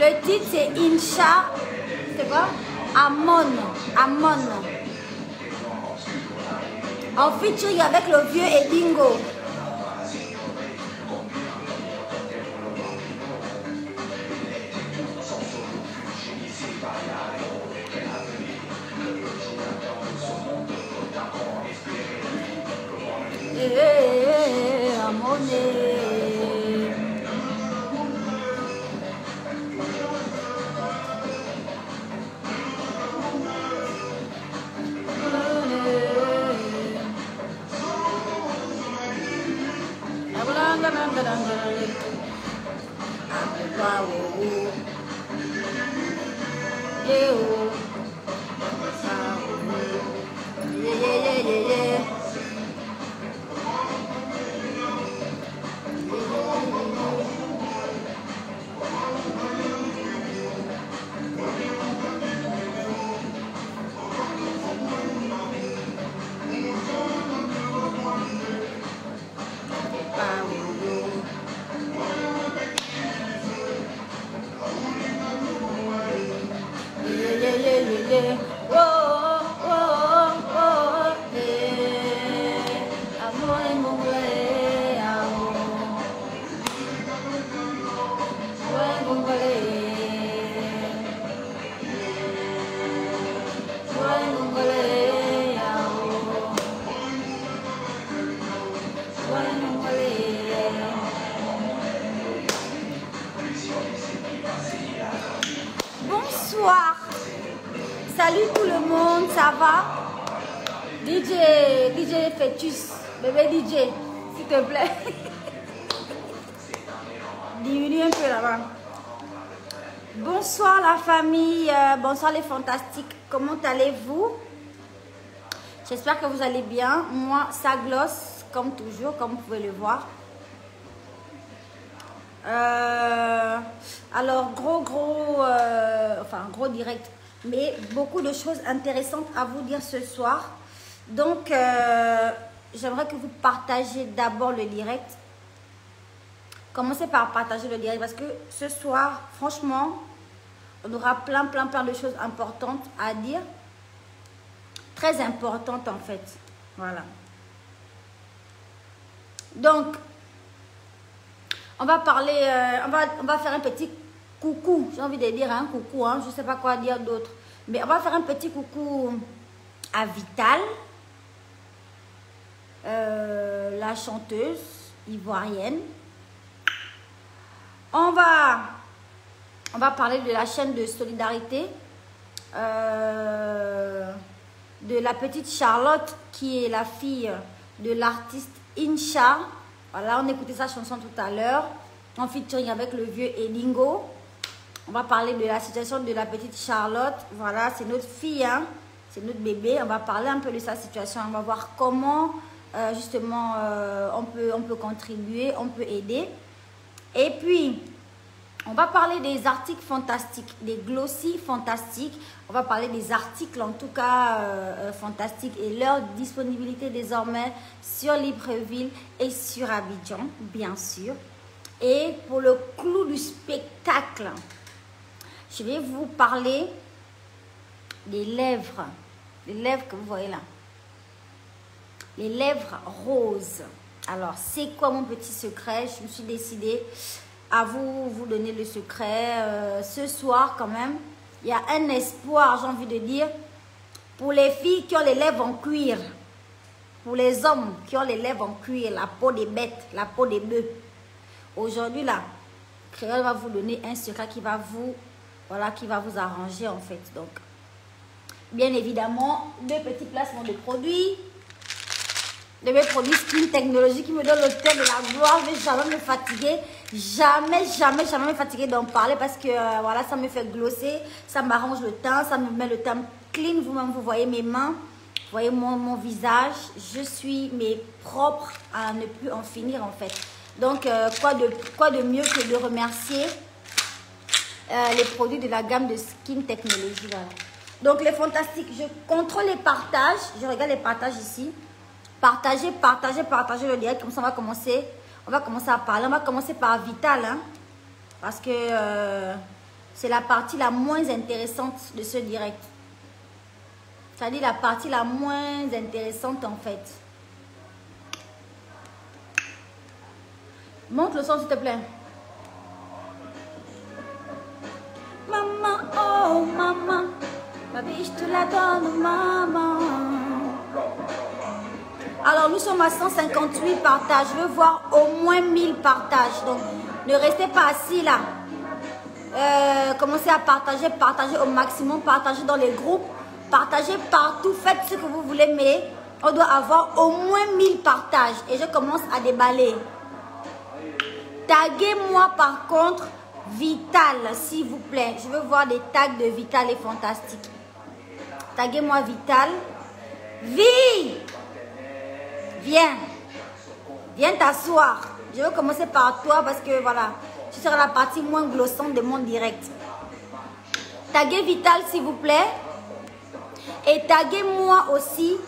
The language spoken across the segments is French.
Le titre c'est Incha. C'est quoi? Amon. Amon. En featuring avec le vieux Edingo. Bonsoir, salut tout le monde, ça va? DJ Fœtus, bébé DJ, s'il te plaît. Diminue un peu là-bas. Bonsoir la famille, bonsoir les fantastiques, comment allez-vous? J'espère que vous allez bien. Moi, ça glosse comme toujours, comme vous pouvez le voir. Alors, gros direct, mais beaucoup de choses intéressantes à vous dire ce soir. Donc, j'aimerais que vous partagiez d'abord le direct. Commencez par partager le direct parce que ce soir, franchement, on aura plein de choses importantes à dire. Très importantes en fait. Voilà. Donc, on va parler, on va faire un petit coucou. J'ai envie de dire un coucou, hein, je ne sais pas quoi dire d'autre. Mais on va faire un petit coucou à Vital, la chanteuse ivoirienne. On va parler de la chaîne de solidarité, de la petite Charlotte qui est la fille de l'artiste Incha. Voilà, on écoutait sa chanson tout à l'heure, en featuring avec le vieux Edingo. On va parler de la situation de la petite Charlotte. Voilà, c'est notre fille, hein, c'est notre bébé. On va parler un peu de sa situation. On va voir comment, justement, on peut contribuer, on peut aider. Et puis, on va parler des articles fantastiques, des glossies fantastiques. On va parler des articles, en tout cas, fantastiques et leur disponibilité désormais sur Libreville et sur Abidjan, bien sûr. Et pour le clou du spectacle, je vais vous parler des lèvres que vous voyez là. Les lèvres roses. Alors, c'est quoi mon petit secret? Je me suis décidée à vous donner le secret. Ce soir, quand même, il y a un espoir, j'ai envie de dire, pour les filles qui ont les lèvres en cuir. Pour les hommes qui ont les lèvres en cuir, la peau des bêtes, la peau des bœufs. Aujourd'hui, là, Créole va vous donner un secret qui va vous, voilà, qui va vous arranger, en fait. Donc, bien évidemment, 2 petits placements de produits. De mes produits Skin Technologie qui me donnent le thème de la gloire. Je ne vais jamais me fatiguer. Jamais me fatiguer d'en parler parce que voilà, ça me fait glosser. Ça m'arrange le teint. Ça me met le teint clean. Vous-même, vous voyez mes mains. Vous voyez mon visage. Je suis propre à ne plus en finir en fait. Donc, quoi de mieux que de remercier les produits de la gamme de Skin Technologie. Voilà. Donc, les fantastiques. Je contrôle les partages. Je regarde les partages ici. Partagez le direct, comme ça on va commencer à parler. On va commencer par Vital, hein, parce que c'est la partie la moins intéressante de ce direct. C'est-à-dire la partie la moins intéressante en fait. Monte le son s'il te plaît. Maman, oh maman, ma vie je te la donne maman. Alors nous sommes à 158 partages. Je veux voir au moins 1000 partages. Donc ne restez pas assis là. Commencez à partager, partagez au maximum, partagez dans les groupes, partagez partout, faites ce que vous voulez, mais on doit avoir au moins 1000 partages. Et je commence à déballer. Taguez-moi par contre Vital, s'il vous plaît. Je veux voir des tags de Vital et fantastique. Taguez-moi Vital. Vi! Viens. Viens t'asseoir. Je veux commencer par toi parce que voilà. Tu seras la partie moins glossante de mon direct. Taguez Vital s'il vous plaît. Et taguez-moi aussi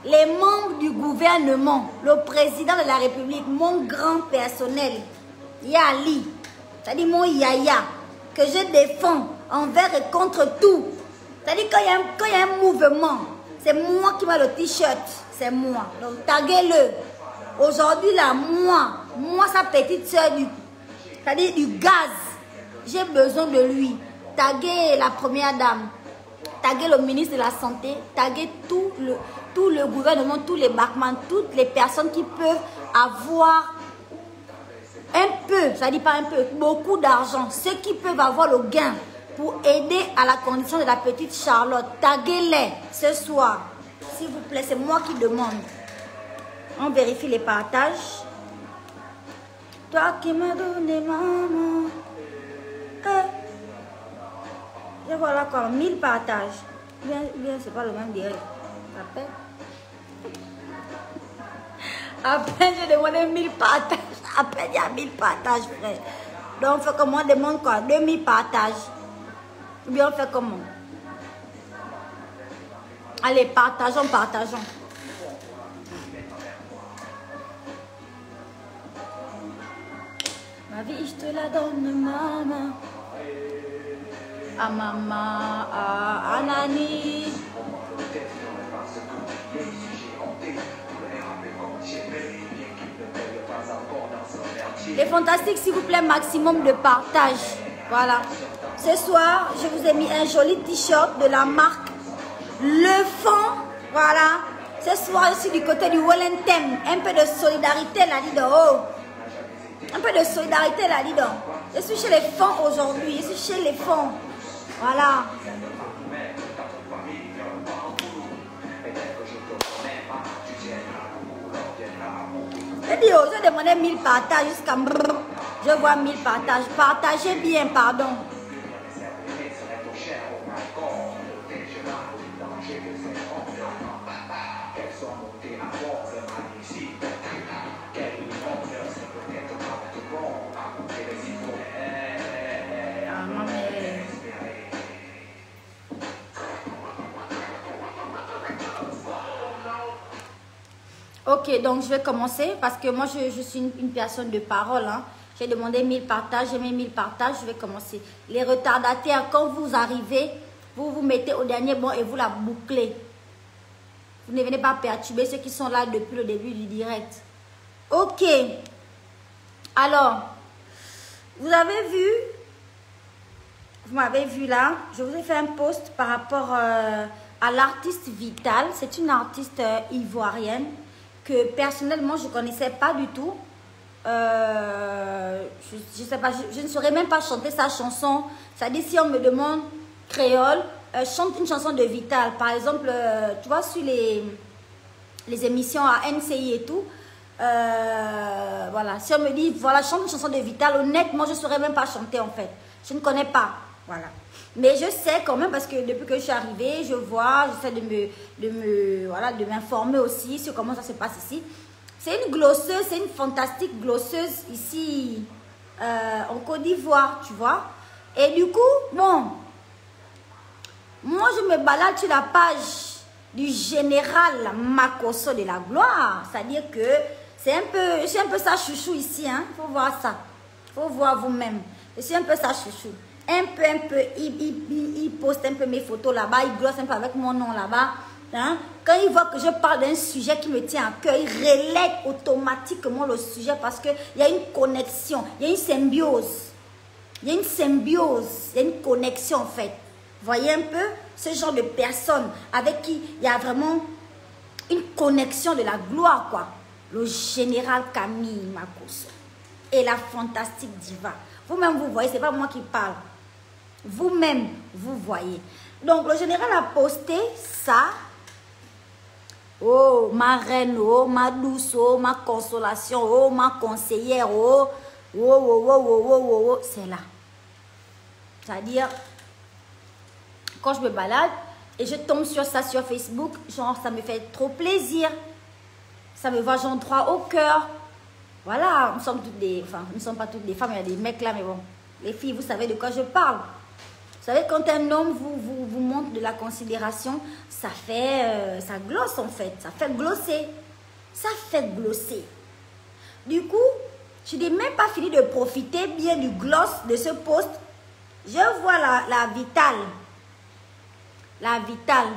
les membres du gouvernement, le président de la République, mon grand personnel, Yali, c'est-à-dire mon Yaya, que je défends envers et contre tout. C'est-à-dire quand il y a un mouvement, c'est moi qui mets le t-shirt, c'est moi. Donc taguez-le. Aujourd'hui là, moi sa petite soeur c'est-à-dire du gaz, j'ai besoin de lui. Taguez la première dame, taguez le ministre de la Santé, taguez tout le gouvernement, tous les backman, toutes les personnes qui peuvent avoir un peu, ça dit pas un peu, beaucoup d'argent, ceux qui peuvent avoir le gain pour aider à la condition de la petite Charlotte. Taguez-les ce soir, s'il vous plaît, c'est moi qui demande. On vérifie les partages. Toi qui m'as donné maman. Et voilà quoi, 1000 partages. Bien, c'est pas le même direct. À peine j'ai demandé 1000 partages. À peine il y a 1000 partages, frère. Donc on fait comment? On demande quoi? 2000 partages. Ou bien on fait comment? Allez, partageons. Ma vie, je te la donne, maman. À maman, à Anani. Les fantastiques, s'il vous plaît, maximum de partage. Voilà. Ce soir, je vous ai mis un joli t-shirt de la marque Le Fond. Voilà. Ce soir, je suis du côté du Wellington. Un peu de solidarité là, dis donc. Oh. Un peu de solidarité là, dis donc. Je suis chez les fonds aujourd'hui. Je suis chez les fonds. Voilà. Je demandais 1000 partages jusqu'à... Je vois 1000 partages. Partagez bien, pardon. Ok, donc je vais commencer parce que moi je suis une personne de parole. Hein. J'ai demandé 1000 partages, j'ai mis 1000 partages, je vais commencer. Les retardataires, quand vous arrivez, vous vous mettez au dernier banc et vous la bouclez. Vous ne venez pas perturber ceux qui sont là depuis le début du direct. Ok. Alors, vous avez vu, vous m'avez vu là, je vous ai fait un post par rapport à l'artiste Vital. C'est une artiste ivoirienne que personnellement je ne connaissais pas du tout. Je sais pas, je ne saurais même pas chanter sa chanson. C'est-à-dire si on me demande créole, chante une chanson de Vital. Par exemple, tu vois sur les émissions à NCI et tout. Voilà, si on me dit voilà chante une chanson de Vital, honnêtement je ne saurais même pas chanter en fait. Je ne connais pas. Voilà. Mais je sais quand même parce que depuis que je suis arrivée, je vois, j'essaie de m'informer aussi sur comment ça se passe ici. C'est une glosseuse, c'est une fantastique glosseuse ici en Côte d'Ivoire, tu vois. Et du coup, bon, moi je me balade sur la page du général Makosso de la gloire. C'est-à-dire que c'est un peu sa chouchou ici, hein. Il faut voir ça. Il faut voir vous-même. Je suis un peu sa chouchou. Un peu, il poste un peu mes photos là-bas, il glosse un peu avec mon nom là-bas. Hein? Quand il voit que je parle d'un sujet qui me tient à cœur, il relègue automatiquement le sujet parce qu'il y a une connexion, il y a une symbiose. Il y a une symbiose, il y a une connexion en fait. Voyez un peu ce genre de personnes avec qui il y a vraiment une connexion de la gloire, quoi. Le général Camille Makosso et la fantastique diva. Vous-même, vous voyez, ce n'est pas moi qui parle. Vous-même, vous voyez. Donc, le général a posté ça. Oh, ma reine, oh, ma douce, oh, ma consolation, oh, ma conseillère, oh, oh, oh, oh, oh, oh, oh, oh. C'est là. C'est-à-dire, quand je me balade et je tombe sur ça sur Facebook, genre, ça me fait trop plaisir. Ça me va, genre, droit au cœur. Voilà, nous sommes toutes des... Enfin, nous ne sommes pas toutes des femmes, il y a des mecs là, mais bon. Les filles, vous savez de quoi je parle. Vous savez, quand un homme vous montre de la considération, ça fait... ça glosse, en fait. Ça fait glosser. Ça fait glosser. Du coup, je n'ai même pas fini de profiter bien du gloss de ce post. Je vois la Vitale. La Vitale.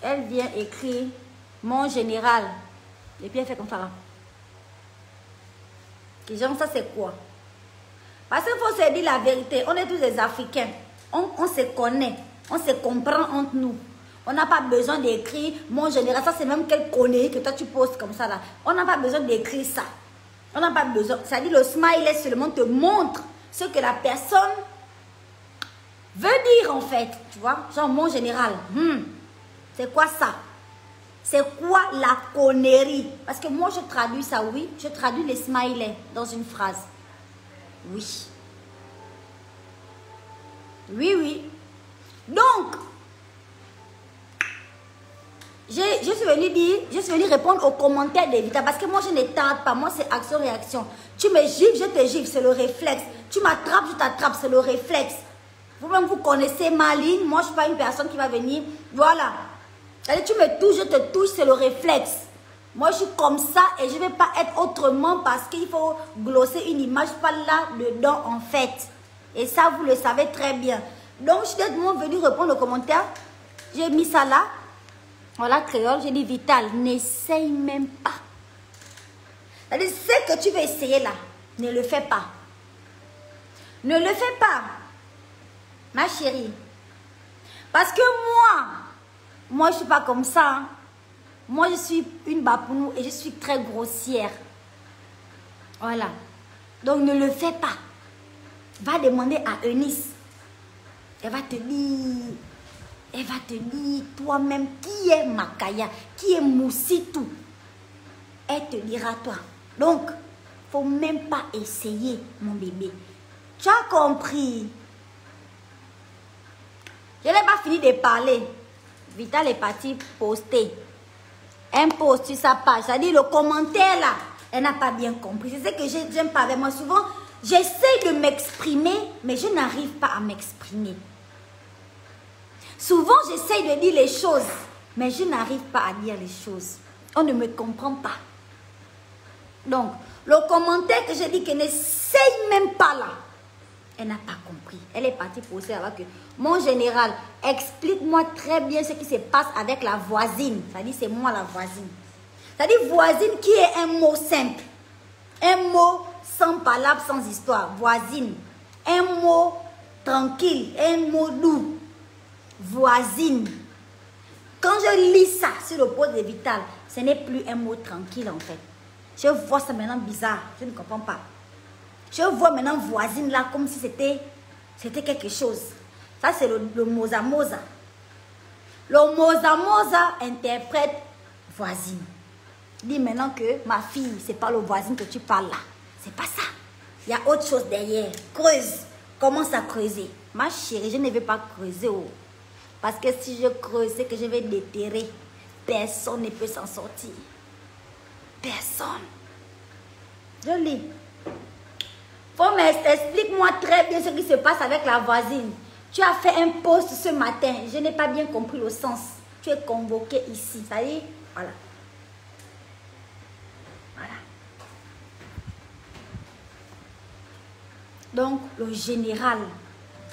Elle vient écrire « Mon général ». Et puis elle fait comme ça là. Et genre, ça c'est quoi? Parce qu'il faut se dire la vérité. On est tous des Africains. On se connaît. On se comprend entre nous. On n'a pas besoin d'écrire « Mon général ». Ça c'est même quelle connerie que toi tu postes comme ça là. On n'a pas besoin d'écrire ça. On n'a pas besoin. Ça dit le smiley seulement te montre ce que la personne veut dire en fait. Tu vois? Genre « Mon général ». C'est quoi ça? C'est quoi la connerie? Parce que moi, je traduis ça, oui. Je traduis les smileys dans une phrase. Oui. Oui, oui. Donc, je suis venue dire, je suis venue répondre aux commentaires d'Evita. Parce que moi, je ne tarde pas. Moi, c'est action-réaction. Tu me gifles, je te gifle, c'est le réflexe. Tu m'attrapes, je t'attrape, c'est le réflexe. Vous-même, vous connaissez ma ligne. Moi, je ne suis pas une personne qui va venir. Voilà. C'est-à-dire, tu me touches, je te touche, c'est le réflexe. Moi, je suis comme ça et je ne vais pas être autrement parce qu'il faut glosser une image pas là-dedans, en fait. Et ça, vous le savez très bien. Donc, je suis venue répondre aux commentaires. J'ai mis ça là. Voilà, créole. J'ai dit, Vital, n'essaye même pas. C'est-à-dire, ce que tu veux essayer là, ne le fais pas. Ne le fais pas, ma chérie. Parce que moi, je ne suis pas comme ça. Hein. Moi, je suis une bapounou et je suis très grossière. Voilà. Donc, ne le fais pas. Va demander à Eunice. Elle va te dire toi-même qui est Makaya, qui est Moussitou. Elle te dira toi. Donc, il ne faut même pas essayer, mon bébé. Tu as compris? Je n'ai pas fini de parler. Vital est parti poster un post sur sa page. C'est-à-dire le commentaire là, elle n'a pas bien compris. C'est ce que j'aime pas avec moi. Souvent, j'essaie de m'exprimer, mais je n'arrive pas à m'exprimer. Souvent, j'essaie de dire les choses, mais je n'arrive pas à dire les choses. On ne me comprend pas. Donc, le commentaire que j'ai dit qu'elle n'essaye même pas là, elle n'a pas compris. Elle est partie poser avec que mon général, explique-moi très bien ce qui se passe avec la voisine. C'est-à-dire, c'est moi la voisine. C'est-à-dire, voisine qui est un mot simple. Un mot sans palabre, sans histoire. Voisine. Un mot tranquille. Un mot doux. Voisine. Quand je lis ça sur le poste de Vital, ce n'est plus un mot tranquille en fait. Je vois ça maintenant bizarre. Je ne comprends pas. Je vois maintenant voisine là comme si c'était quelque chose. Ça c'est le Moza Moza. Le Moza Moza interprète voisine. Dis maintenant que ma fille, c'est pas le voisine que tu parles là. C'est pas ça. Il y a autre chose derrière. Creuse. Commence à creuser. Ma chérie, je ne vais pas creuser. Oh. Parce que si je creuse, c'est que je vais déterrer. Personne ne peut s'en sortir. Personne. Je lis. Explique-moi très bien ce qui se passe avec la voisine. Tu as fait un post ce matin. Je n'ai pas bien compris le sens. Tu es convoqué ici. Ça y est? Voilà. Voilà. Donc, le général,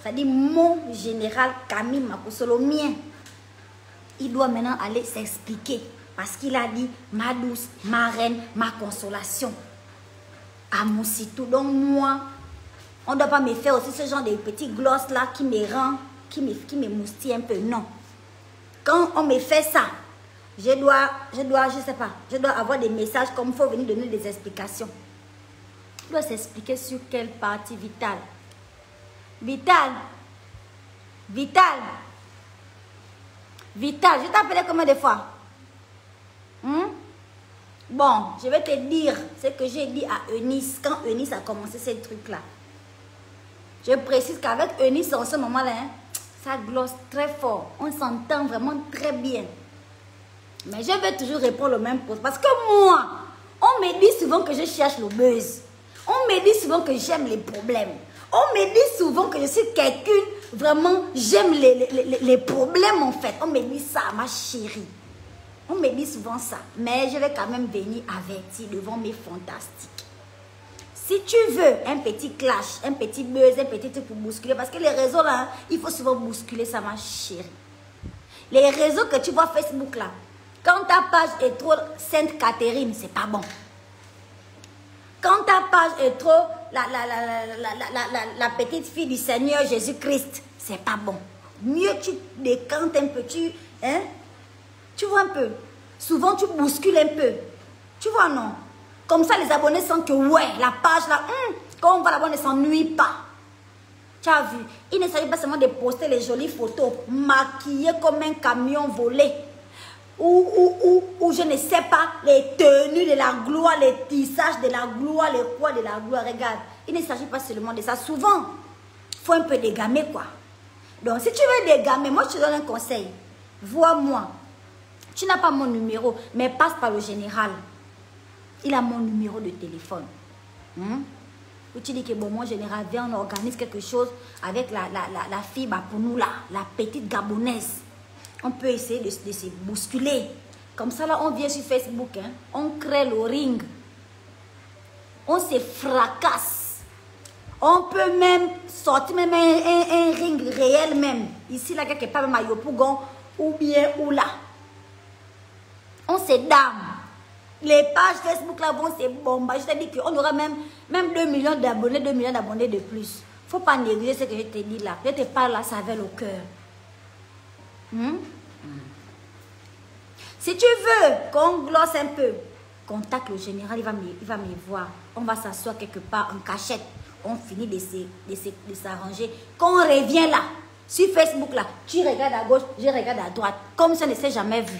c'est-à-dire mon général Camille Makosso, le mien, il doit maintenant aller s'expliquer. Parce qu'il a dit, ma douce, ma reine, ma consolation. À mon site. Donc, moi, on ne doit pas me faire aussi ce genre de petits glosses là qui me rend, qui me moustille un peu. Non. Quand on me fait ça, je sais pas, je dois avoir des messages comme il faut venir donner des explications. Je dois s'expliquer sur quelle partie vitale. Vital. Vital. Vital. Je t'ai appelé combien de fois? Bon, je vais te dire ce que j'ai dit à Eunice quand Eunice a commencé ces trucs-là. Je précise qu'avec Eunice en ce moment-là, hein, ça glosse très fort. On s'entend vraiment très bien. Mais je vais toujours répondre au même poste. Parce que moi, on me dit souvent que je cherche le buzz. On me dit souvent que j'aime les problèmes. On me dit souvent que je suis quelqu'un, vraiment, j'aime les problèmes en fait. On me dit ça, ma chérie. On me dit souvent ça. Mais je vais quand même venir avertir devant mes fantastiques. Si tu veux un petit clash, un petit buzz, un petit truc pour bousculer, parce que les réseaux là, il faut souvent bousculer ça, ma chérie. Les réseaux que tu vois Facebook là, quand ta page est trop Sainte Catherine, c'est pas bon. Quand ta page est trop la petite fille du Seigneur Jésus-Christ, c'est pas bon. Mieux tu décantes un peu, tu vois un peu. Souvent tu bouscules un peu. Tu vois non? Comme ça les abonnés sentent que ouais, la page là, quand on va là-bas, on ne s'ennuie pas. Tu as vu? Il ne s'agit pas seulement de poster les jolies photos, maquillées comme un camion volé. Ou je ne sais pas, les tenues de la gloire, les tissages de la gloire, les poids de la gloire. Regarde, il ne s'agit pas seulement de ça. Souvent, il faut un peu dégamer quoi. Donc, si tu veux dégamer, moi je te donne un conseil. Vois-moi. Tu n'as pas mon numéro, mais passe par le général. Il a mon numéro de téléphone. Où tu dis que bon, moi général, viens, on organise quelque chose avec la fille bah, pour nous là, la petite gabonaise. On peut essayer de se bousculer. Comme ça, là, on vient sur Facebook. Hein, on crée le ring. On se fracasse. On peut même sortir même un ring réel même. Ici, là, quelque part, même à Yopougon, ou bien ou là. On se dame. Les pages Facebook, là, vont se bombarder. Je te dis qu'on aura même 2 millions d'abonnés, 2 millions d'abonnés de plus. Il ne faut pas négliger ce que je te dis là. Je te parle là, ça avec le cœur. Si tu veux qu'on glosse un peu, contacte le général, il va me voir. On va s'asseoir quelque part en cachette. On finit de s'arranger. Quand on revient là, sur Facebook là, tu regardes à gauche, je regarde à droite. Comme ça ne s'est jamais vu.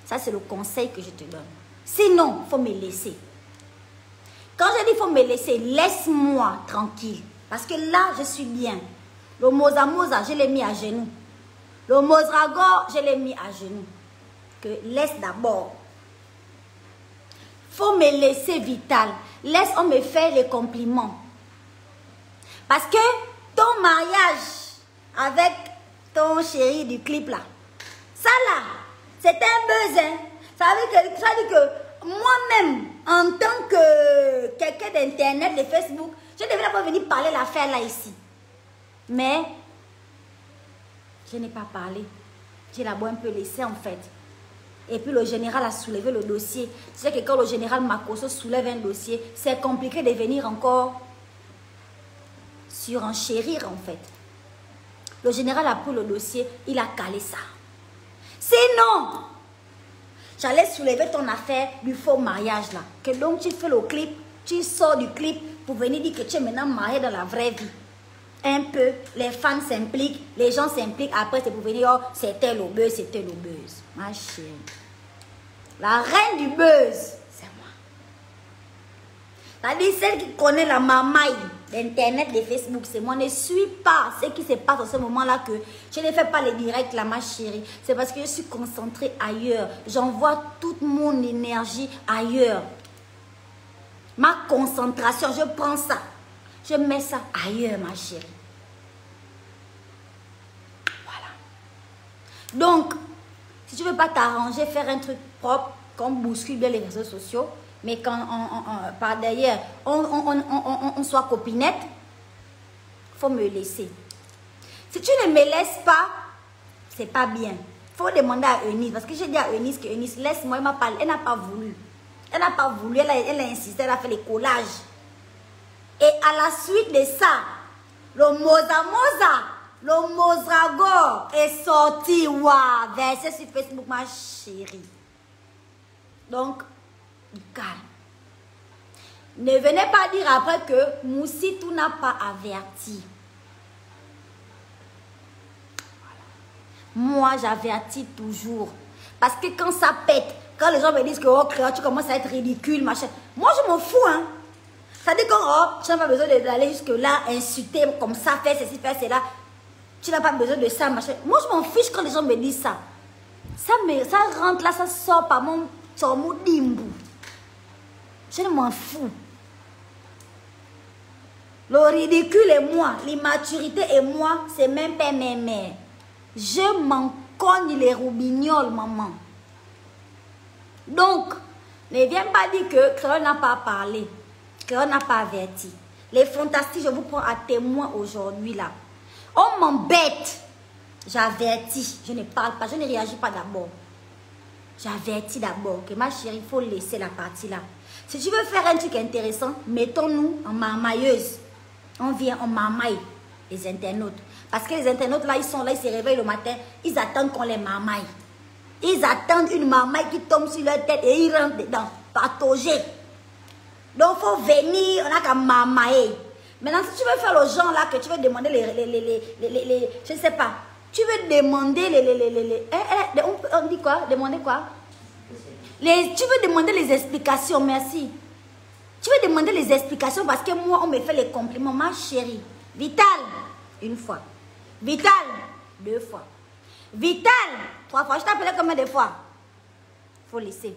Ça, c'est le conseil que je te donne. Sinon, il faut me laisser. Quand je dis il faut me laisser, laisse-moi tranquille. Parce que là, je suis bien. Le Moza, je l'ai mis à genoux. Le Mozrago, je l'ai mis à genoux. Que laisse d'abord. Faut me laisser vital. Laisse, on me fait les compliments. Parce que ton mariage avec ton chéri du clip là, ça là, c'est un buzz. Hein? Ça veut dire que moi-même, en tant que quelqu'un d'internet, de Facebook, je devrais pas venir parler l'affaire là ici. Mais je n'ai pas parlé. J'ai d'abord un peu laissé en fait. Et puis le général a soulevé le dossier. Tu sais que quand le général Makosso soulève un dossier, c'est compliqué de venir encore surenchérir en fait. Le général a pris le dossier, il a calé ça. Sinon, j'allais soulever ton affaire du faux mariage là. Que donc tu fais le clip, tu sors du clip pour venir dire que tu es maintenant marié dans la vraie vie. Un peu, les fans s'impliquent, les gens s'impliquent, après c'est pour venir, oh, c'était le buzz, c'était le buzz. Ma chérie, la reine du buzz, c'est moi. C'est-à-dire celle qui connaît la mamaille d'internet, de Facebook, c'est moi. Ne suis pas ce qui se passe en ce moment-là que je ne fais pas les directs là, ma chérie. C'est parce que je suis concentrée ailleurs. J'envoie toute mon énergie ailleurs. Ma concentration, je prends ça. Je mets ça ailleurs, ma chérie. Voilà. Donc, si tu ne veux pas t'arranger, faire un truc propre, comme bouscule bien les réseaux sociaux, mais quand par derrière, on soit copinette, il faut me laisser. Si tu ne me laisses pas, c'est pas bien. Il faut demander à Eunice, parce que j'ai dit à Eunice que Eunice, laisse-moi, elle m'a parlé, elle n'a pas voulu. Elle n'a pas voulu, elle a insisté, elle a fait les collages. Et à la suite de ça, le Mozago est sorti, waouh, versé sur Facebook, ma chérie. Donc, calme. Ne venez pas dire après que Moussitou n'a pas averti. Moi, j'avertis toujours. Parce que quand ça pète, quand les gens me disent que oh, tu commences à être ridicule, machin. Moi, je m'en fous, hein. Ça dit que oh, tu n'as pas besoin d'aller jusque-là, insulter comme ça, faire ceci, faire cela. Tu n'as pas besoin de ça, machin. Moi, je m'en fiche quand les gens me disent ça. Ça rentre là, ça sort par mon dimbu. Je ne m'en fous. Le ridicule et moi, l'immaturité et moi, c'est même pas mes mères. Je m'en cogne les roubignoles, maman. Donc, ne viens pas dire que Créole n'a pas parlé. Créole n'a pas averti. Les fantastiques, je vous prends à témoin aujourd'hui là. On m'embête. J'avertis. Je ne parle pas. Je ne réagis pas d'abord. J'avertis d'abord que ma chérie, il faut laisser la partie là. Si tu veux faire un truc intéressant, mettons-nous en marmailleuse. On vient en marmaille, les internautes. Parce que les internautes là, ils sont là, ils se réveillent le matin. Ils attendent qu'on les marmaille. Ils attendent une marmaille qui tombe sur leur tête et ils rentrent dedans. Patauger. Donc, il faut venir, on n'a qu'à marmailler. Maintenant, si tu veux faire le genre là, que tu veux demander je ne sais pas. Tu veux demander on dit quoi? Demander quoi? Tu veux demander les explications, merci. Tu veux demander les explications parce que moi, on me fait les compliments. Ma chérie, Vital, une fois. Vital, 2 fois. Vital, 3 fois. Je t'appelais combien de fois? Il faut laisser.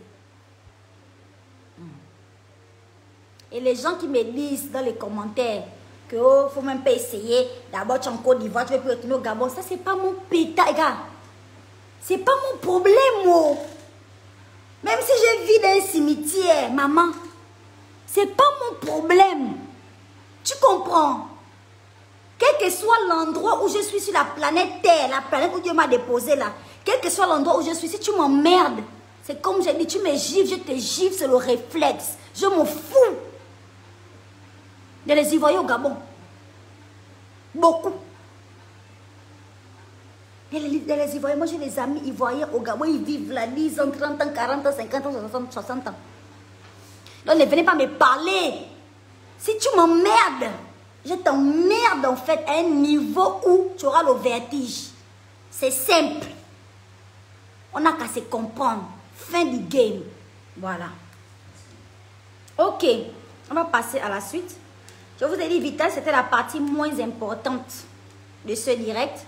Et les gens qui me disent dans les commentaires que oh, faut même pas essayer. D'abord, tu es en Côte d'Ivoire, tu veux plus retourner au Gabon. Ça, c'est pas mon pétard, gars. C'est pas mon problème, oh. Même si je vis dans un cimetière, maman, c'est pas mon problème. Tu comprends? Quel que soit l'endroit où je suis sur la planète Terre, la planète où Dieu m'a déposé là, quel que soit l'endroit où je suis, si tu m'emmerdes, c'est comme j'ai dit, tu me gifles, je te gifle, c'est le réflexe. Je m'en fous. De les Ivoiriens au Gabon. Beaucoup. De les Ivoiriens, moi j'ai des amis Ivoiriens au Gabon, ils vivent là 10 ans, 30 ans, 40 ans, 50 ans, 60 ans. Donc ne venez pas me parler. Si tu m'emmerdes, je t'emmerde en fait à un niveau où tu auras le vertige. C'est simple. On n'a qu'à se comprendre. Fin du game. Voilà. Ok. On va passer à la suite. Je vous ai dit, Vital, c'était la partie moins importante de ce direct.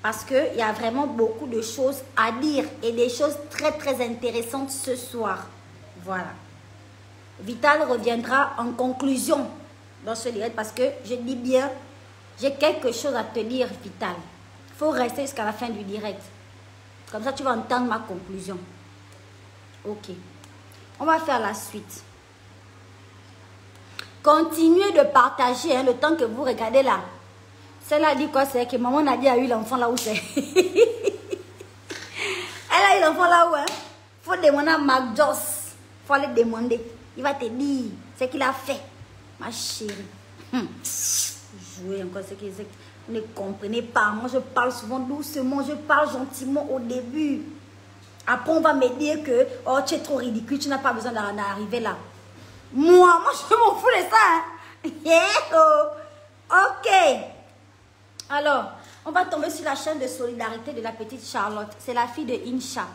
Parce qu'il y a vraiment beaucoup de choses à dire. Et des choses très très intéressantes ce soir. Voilà. Vital reviendra en conclusion dans ce direct. Parce que je dis bien, j'ai quelque chose à te dire, Vital. Il faut rester jusqu'à la fin du direct. Comme ça, tu vas entendre ma conclusion. Ok. On va faire la suite. Continuez de partager le temps que vous regardez là. Celle-là dit quoi? C'est que maman Nadia a eu l'enfant là où c'est. Elle a eu l'enfant là où, hein? Il faut demander à Marc Joss. Il faut aller demander. Il va te dire ce qu'il a fait. Ma chérie. Jouez encore ce qu'il dit. Vous ne comprenez pas. Moi, je parle souvent doucement. Je parle gentiment au début. Après, on va me dire que oh, tu es trop ridicule. Tu n'as pas besoin d'arriver là. Moi, je m'en fous de ça. Hein? Yeah, oh. Ok. Alors, on va tomber sur la chaîne de solidarité de la petite Charlotte. C'est la fille de Incha.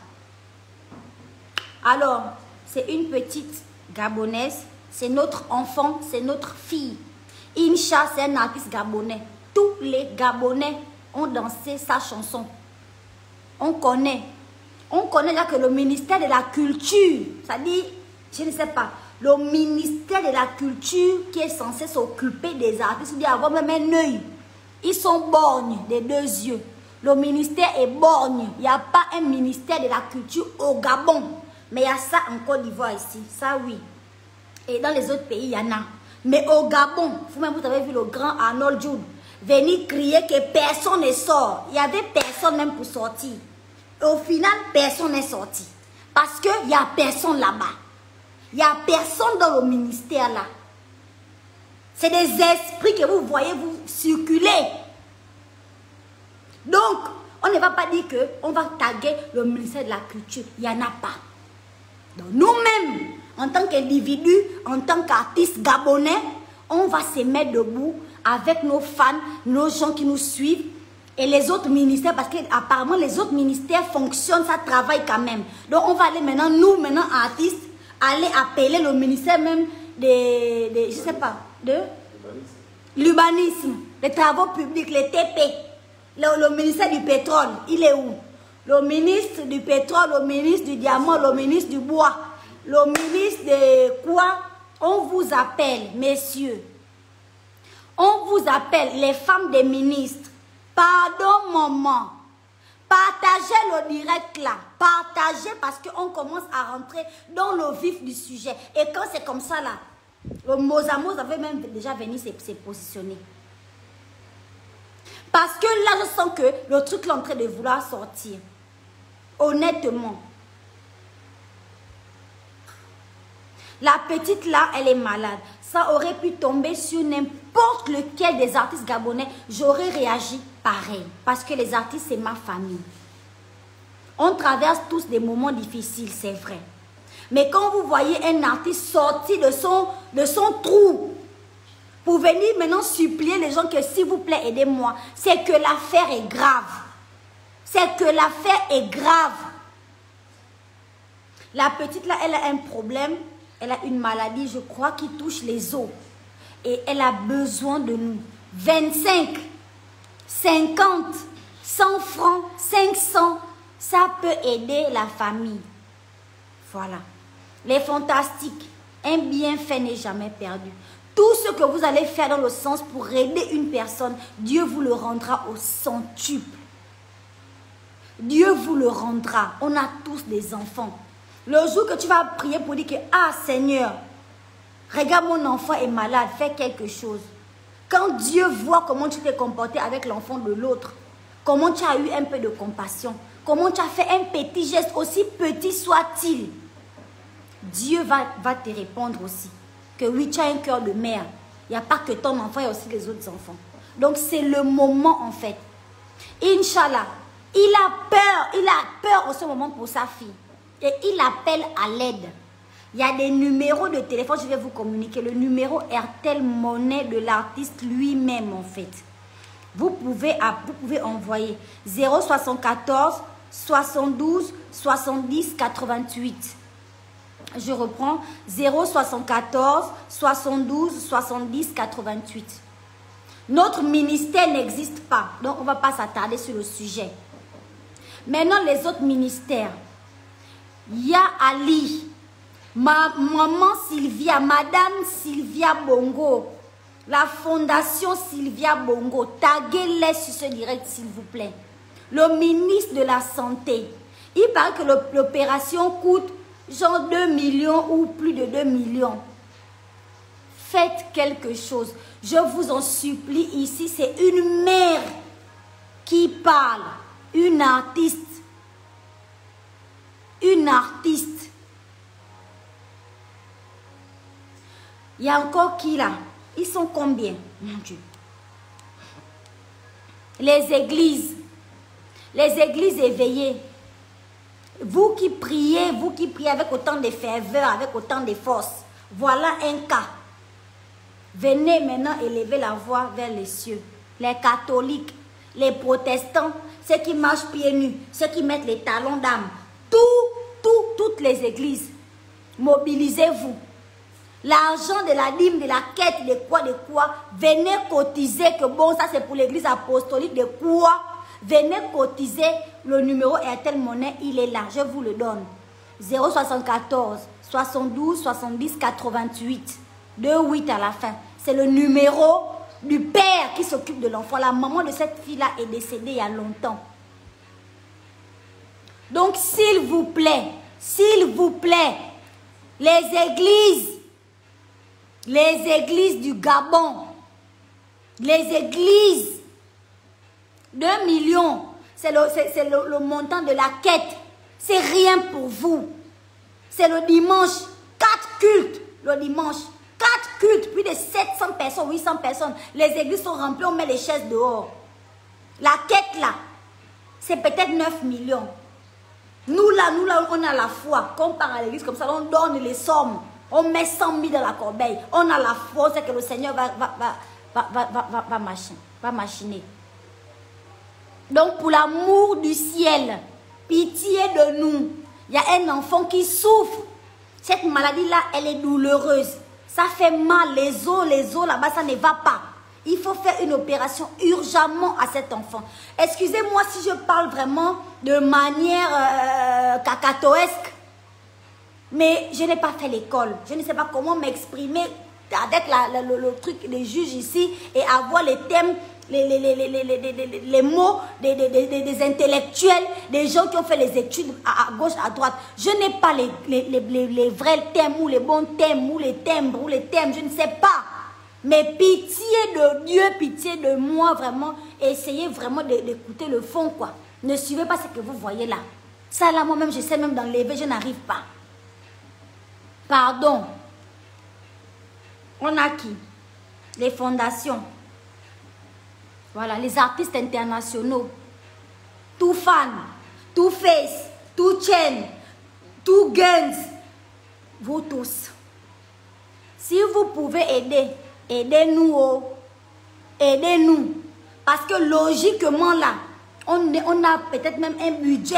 Alors, c'est une petite Gabonaise. C'est notre enfant, c'est notre fille. Incha, c'est un artiste gabonais. Tous les Gabonais ont dansé sa chanson. On connaît. On connaît là que le ministère de la Culture, ça dit, je ne sais pas, le ministère de la Culture qui est censé s'occuper des artistes, il dit avoir même un œil. Ils sont borgnes des 2 yeux. Le ministère est borgne. Il n'y a pas un ministère de la Culture au Gabon. Mais il y a ça en Côte d'Ivoire ici. Ça, oui. Et dans les autres pays, il y en a. Mais au Gabon, vous-même, vous avez vu le grand Arnold Jude venir crier que personne ne sort. Il y avait personne même pour sortir. Et au final, personne n'est sorti. Parce qu'il n'y a personne là-bas. Il n'y a personne dans le ministère là. C'est des esprits que vous voyez vous circuler. Donc, on ne va pas dire qu'on va taguer le ministère de la Culture. Il n'y en a pas. Donc, nous-mêmes, en tant qu'individus, en tant qu'artistes gabonais, on va se mettre debout avec nos fans, nos gens qui nous suivent et les autres ministères, parce qu'apparemment les autres ministères fonctionnent, ça travaille quand même. Donc on va aller maintenant, nous maintenant artistes, aller appeler le ministère même je sais pas, de l'urbanisme, les travaux publics, les TP, le ministère du pétrole, il est où? Le ministre du pétrole, le ministre du diamant, le ministre du bois, le ministre de quoi? On vous appelle, messieurs. On vous appelle, les femmes des ministres. Pardon, maman. Partagez le direct là. Partagez parce qu'on commence à rentrer dans le vif du sujet. Et quand c'est comme ça là, le Mozamos avait même déjà venu se positionner. Parce que là, je sens que le truc est en train de vouloir sortir. Honnêtement. La petite là, elle est malade. Ça aurait pu tomber sur n'importe lequel des artistes gabonais. J'aurais réagi pareil. Parce que les artistes, c'est ma famille. On traverse tous des moments difficiles, c'est vrai. Mais quand vous voyez un artiste sortir de son trou pour venir maintenant supplier les gens que s'il vous plaît, aidez-moi, c'est que l'affaire est grave. C'est que l'affaire est grave. La petite là, elle a un problème. Elle a une maladie, je crois, qui touche les os. Et elle a besoin de nous. 25, 50, 100 francs, 500, ça peut aider la famille. Voilà. Les fantastiques, un bienfait n'est jamais perdu. Tout ce que vous allez faire dans le sens pour aider une personne, Dieu vous le rendra au centuple. Dieu vous le rendra. On a tous des enfants. Le jour que tu vas prier pour dire que, ah Seigneur, regarde mon enfant est malade, fais quelque chose. Quand Dieu voit comment tu t'es comporté avec l'enfant de l'autre, comment tu as eu un peu de compassion, comment tu as fait un petit geste, aussi petit soit-il, Dieu va te répondre aussi. Que oui, tu as un cœur de mère. Il n'y a pas que ton enfant, il y a aussi les autres enfants. Donc c'est le moment en fait. Inch'Allah, il a peur en ce moment pour sa fille. Et il appelle à l'aide. Il y a des numéros de téléphone, je vais vous communiquer. Le numéro Airtel Monnaie de l'artiste lui-même en fait. Vous pouvez envoyer 074 72 70 88. Je reprends 074 72 70 88. Notre ministère n'existe pas, donc on ne va pas s'attarder sur le sujet. Maintenant, les autres ministères. Il y a Ali, maman Sylvia, madame Sylvia Bongo, la fondation Sylvia Bongo. Taguez-les sur ce direct s'il vous plaît. Le ministre de la Santé. Il paraît que l'opération coûte genre 2 millions ou plus de 2 millions. Faites quelque chose. Je vous en supplie ici, c'est une mère qui parle, une artiste. Une artiste. Il y a encore qui là? Ils sont combien? Mon Dieu. Les églises. Les églises éveillées. Vous qui priez avec autant de ferveur, avec autant de force. Voilà un cas. Venez maintenant élever la voix vers les cieux. Les catholiques, les protestants, ceux qui marchent pieds nus, ceux qui mettent les talons d'âme. Toutes les églises, mobilisez-vous. L'argent de la dîme, de la quête, de quoi, venez cotiser, que bon, ça c'est pour l'église apostolique, de quoi, venez cotiser, le numéro Airtel Monnaie, il est là, je vous le donne. 074 72 70 88, 28 à la fin. C'est le numéro du père qui s'occupe de l'enfant. La maman de cette fille-là est décédée il y a longtemps. Donc, s'il vous plaît, les églises, Les églises du Gabon, les églises, 2 millions, c'est le montant de la quête. C'est rien pour vous. C'est le dimanche, 4 cultes le dimanche. 4 cultes, plus de 700 personnes, 800 personnes. Les églises sont remplies, on met les chaises dehors. La quête là, c'est peut-être 9 millions. Nous là, on a la foi. Quand on part à l'église comme ça, on donne les sommes. On met 100 000 dans la corbeille. On a la foi, c'est que le Seigneur va machiner. Donc pour l'amour du ciel, pitié de nous. Il y a un enfant qui souffre. Cette maladie-là, elle est douloureuse. Ça fait mal, les os là-bas, ça ne va pas. Il faut faire une opération urgemment à cet enfant. Excusez-moi si je parle vraiment de manière cacatoesque. Mais je n'ai pas fait l'école. Je ne sais pas comment m'exprimer avec le truc des juges ici et avoir les thèmes, les mots des intellectuels, des gens qui ont fait les études à gauche, à droite. Je n'ai pas les vrais thèmes ou les bons thèmes ou les timbres ou les thèmes, je ne sais pas. Mais pitié de Dieu, pitié de moi, vraiment, essayez vraiment d'écouter le fond, quoi. Ne suivez pas ce que vous voyez là. Ça là, moi-même, j'essaie même d'enlever, je n'arrive pas. Pardon. On a qui? Les fondations. Voilà, les artistes internationaux. Tout fan, tout face, tout chain, tout guns. Vous tous. Si vous pouvez aider, aidez-nous. Oh. Aidez-nous. Parce que logiquement là, on a peut-être même un budget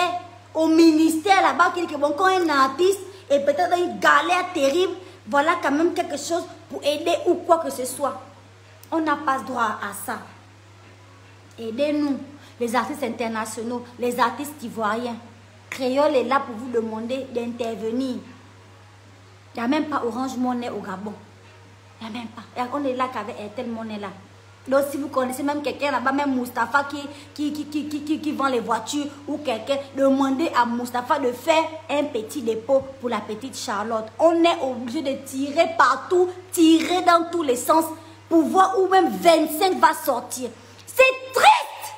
au ministère là-bas qui dit que bon, quand un artiste est peut-être dans une galère terrible, voilà quand même quelque chose pour aider ou quoi que ce soit. On n'a pas droit à ça. Aidez-nous, les artistes internationaux, les artistes ivoiriens. Créole est là pour vous demander d'intervenir. Il n'y a même pas Orange Money au Gabon. Il n'y a même pas. Et on est là qu'avec Airtel Money là. Donc si vous connaissez même quelqu'un là-bas, même Mustapha qui vend les voitures ou quelqu'un, demandez à Mustapha de faire un petit dépôt pour la petite Charlotte. On est obligé de tirer partout, tirer dans tous les sens pour voir où même 25 va sortir. C'est triste.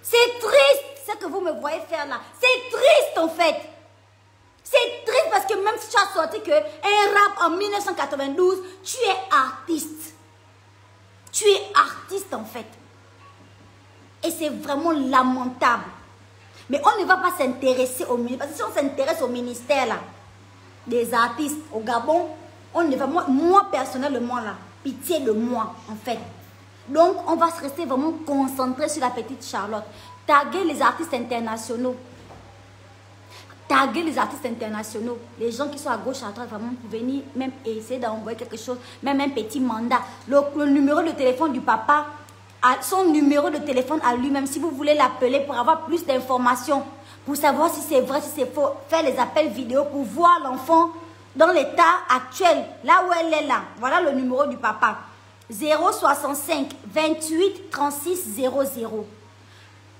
C'est triste ce que vous me voyez faire là. C'est triste en fait. C'est triste parce que même si tu as sorti que un rap en 1992, tu es artiste. Tu es artiste en fait. Et c'est vraiment lamentable. Mais on ne va pas s'intéresser au ministère. Parce que si on s'intéresse au ministère là, des artistes au Gabon, on ne va, moi personnellement là, pitié de moi en fait. Donc on va se rester vraiment concentré sur la petite Charlotte. Taguer les artistes internationaux. Taguer les artistes internationaux, les gens qui sont à gauche, à droite, vraiment pour venir même essayer d'envoyer quelque chose, même un petit mandat. Le numéro de téléphone du papa, son numéro de téléphone à lui-même, si vous voulez l'appeler pour avoir plus d'informations, pour savoir si c'est vrai, si c'est faux, faire les appels vidéo pour voir l'enfant dans l'état actuel, là où elle est là. Voilà le numéro du papa. 065 28 36 00.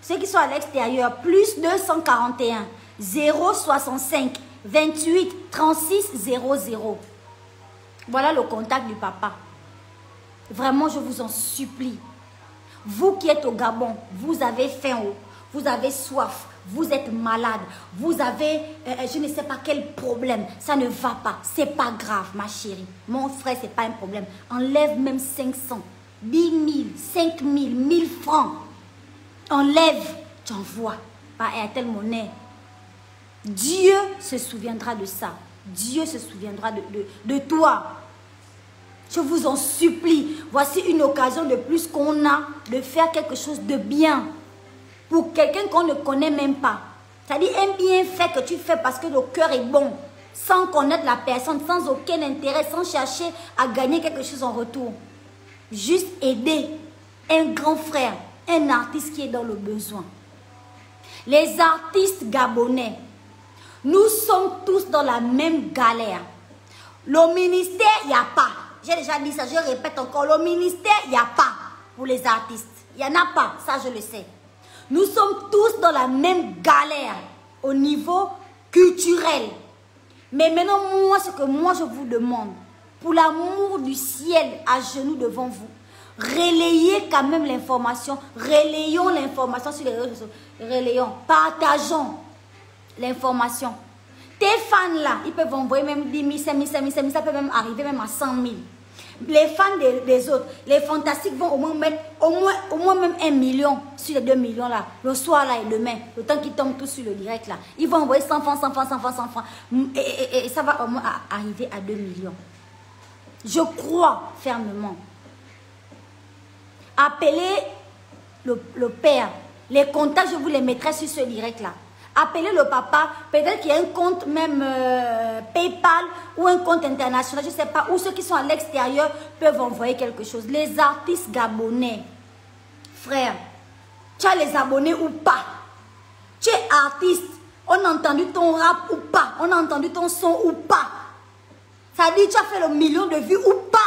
Ceux qui sont à l'extérieur, plus 241 065 28 36 00. Voilà le contact du papa. Vraiment, je vous en supplie. Vous qui êtes au Gabon, vous avez faim, vous avez soif, vous êtes malade, vous avez, je ne sais pas quel problème, ça ne va pas, c'est pas grave ma chérie. Mon frère, c'est pas un problème. Enlève même 500, 10 000, 5 000, 1000 francs. Enlève, tu envoies par Airtel Money. Dieu se souviendra de ça. Dieu se souviendra de toi. Je vous en supplie. Voici une occasion de plus qu'on a de faire quelque chose de bien. Pour quelqu'un qu'on ne connaît même pas. C'est-à-dire un bienfait que tu fais parce que le cœur est bon. Sans connaître la personne, sans aucun intérêt, sans chercher à gagner quelque chose en retour. Juste aider un grand frère, un artiste qui est dans le besoin. Les artistes gabonais, nous sommes tous dans la même galère. Le ministère, il n'y a pas. J'ai déjà dit ça, je répète encore. Le ministère, il n'y a pas pour les artistes. Il n'y en a pas, ça je le sais. Nous sommes tous dans la même galère au niveau culturel. Mais maintenant, moi, ce que moi je vous demande, Pour l'amour du ciel, à genoux devant vous. Relayez quand même l'information. Relayons l'information sur les réseaux sociaux. Relayons, partageons l'information. Tes fans là, ils peuvent envoyer même 10 000, 5 000, 5 000, 5 000, ça peut même arriver même à 100 000. Les fans des autres, les fantastiques vont au moins mettre au moins même 1 million sur les 2 millions là, le soir là et demain, le temps qu'ils tombent tous sur le direct là. Ils vont envoyer 100 francs, 100 francs, 100 francs, 100 francs. Et ça va au moins arriver à 2 millions. Je crois fermement. Appelez le père. Les contacts, je vous les mettrai sur ce direct-là. Appelez le papa. Peut-être qu'il y a un compte même PayPal ou un compte international. Je ne sais pas. Ou ceux qui sont à l'extérieur peuvent envoyer quelque chose. Les artistes gabonais. Frère, tu as les abonnés ou pas? Tu es artiste. On a entendu ton rap ou pas? On a entendu ton son ou pas? Ça dit tu as fait le million de vues ou pas?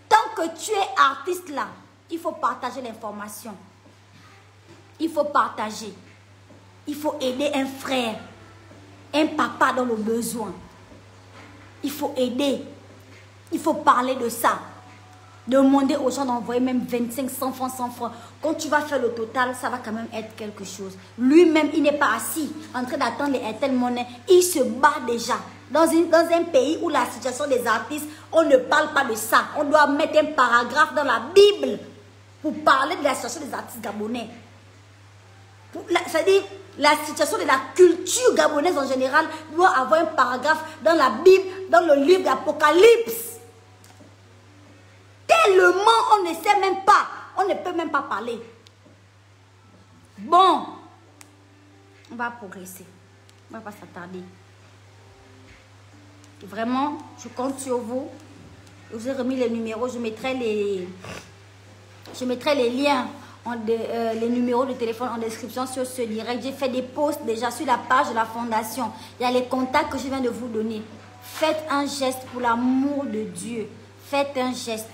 Tant que tu es artiste là, il faut partager l'information. Il faut partager. Il faut aider un frère, un papa dans le besoin. Il faut aider. Il faut parler de ça. Demander aux gens d'envoyer même 25, 100 francs, 100 francs. Quand tu vas faire le total, ça va quand même être quelque chose. Lui-même, il n'est pas assis en train d'attendre les Airtel Money. Il se bat déjà. Dans un pays où la situation des artistes, on ne parle pas de ça. On doit mettre un paragraphe dans la Bible pour parler de la situation des artistes gabonais. C'est-à-dire, la situation de la culture gabonaise en général doit avoir un paragraphe dans la Bible, dans le livre d'Apocalypse. Tellement on ne sait même pas, on ne peut même pas parler. Bon, on va progresser, on ne va pas s'attarder. Vraiment, je compte sur vous. Je vous ai remis les numéros, je mettrai les liens. Les numéros de téléphone en description sur ce direct. J'ai fait des posts déjà sur la page de la fondation. Il y a les contacts que je viens de vous donner. Faites un geste pour l'amour de Dieu. Faites un geste.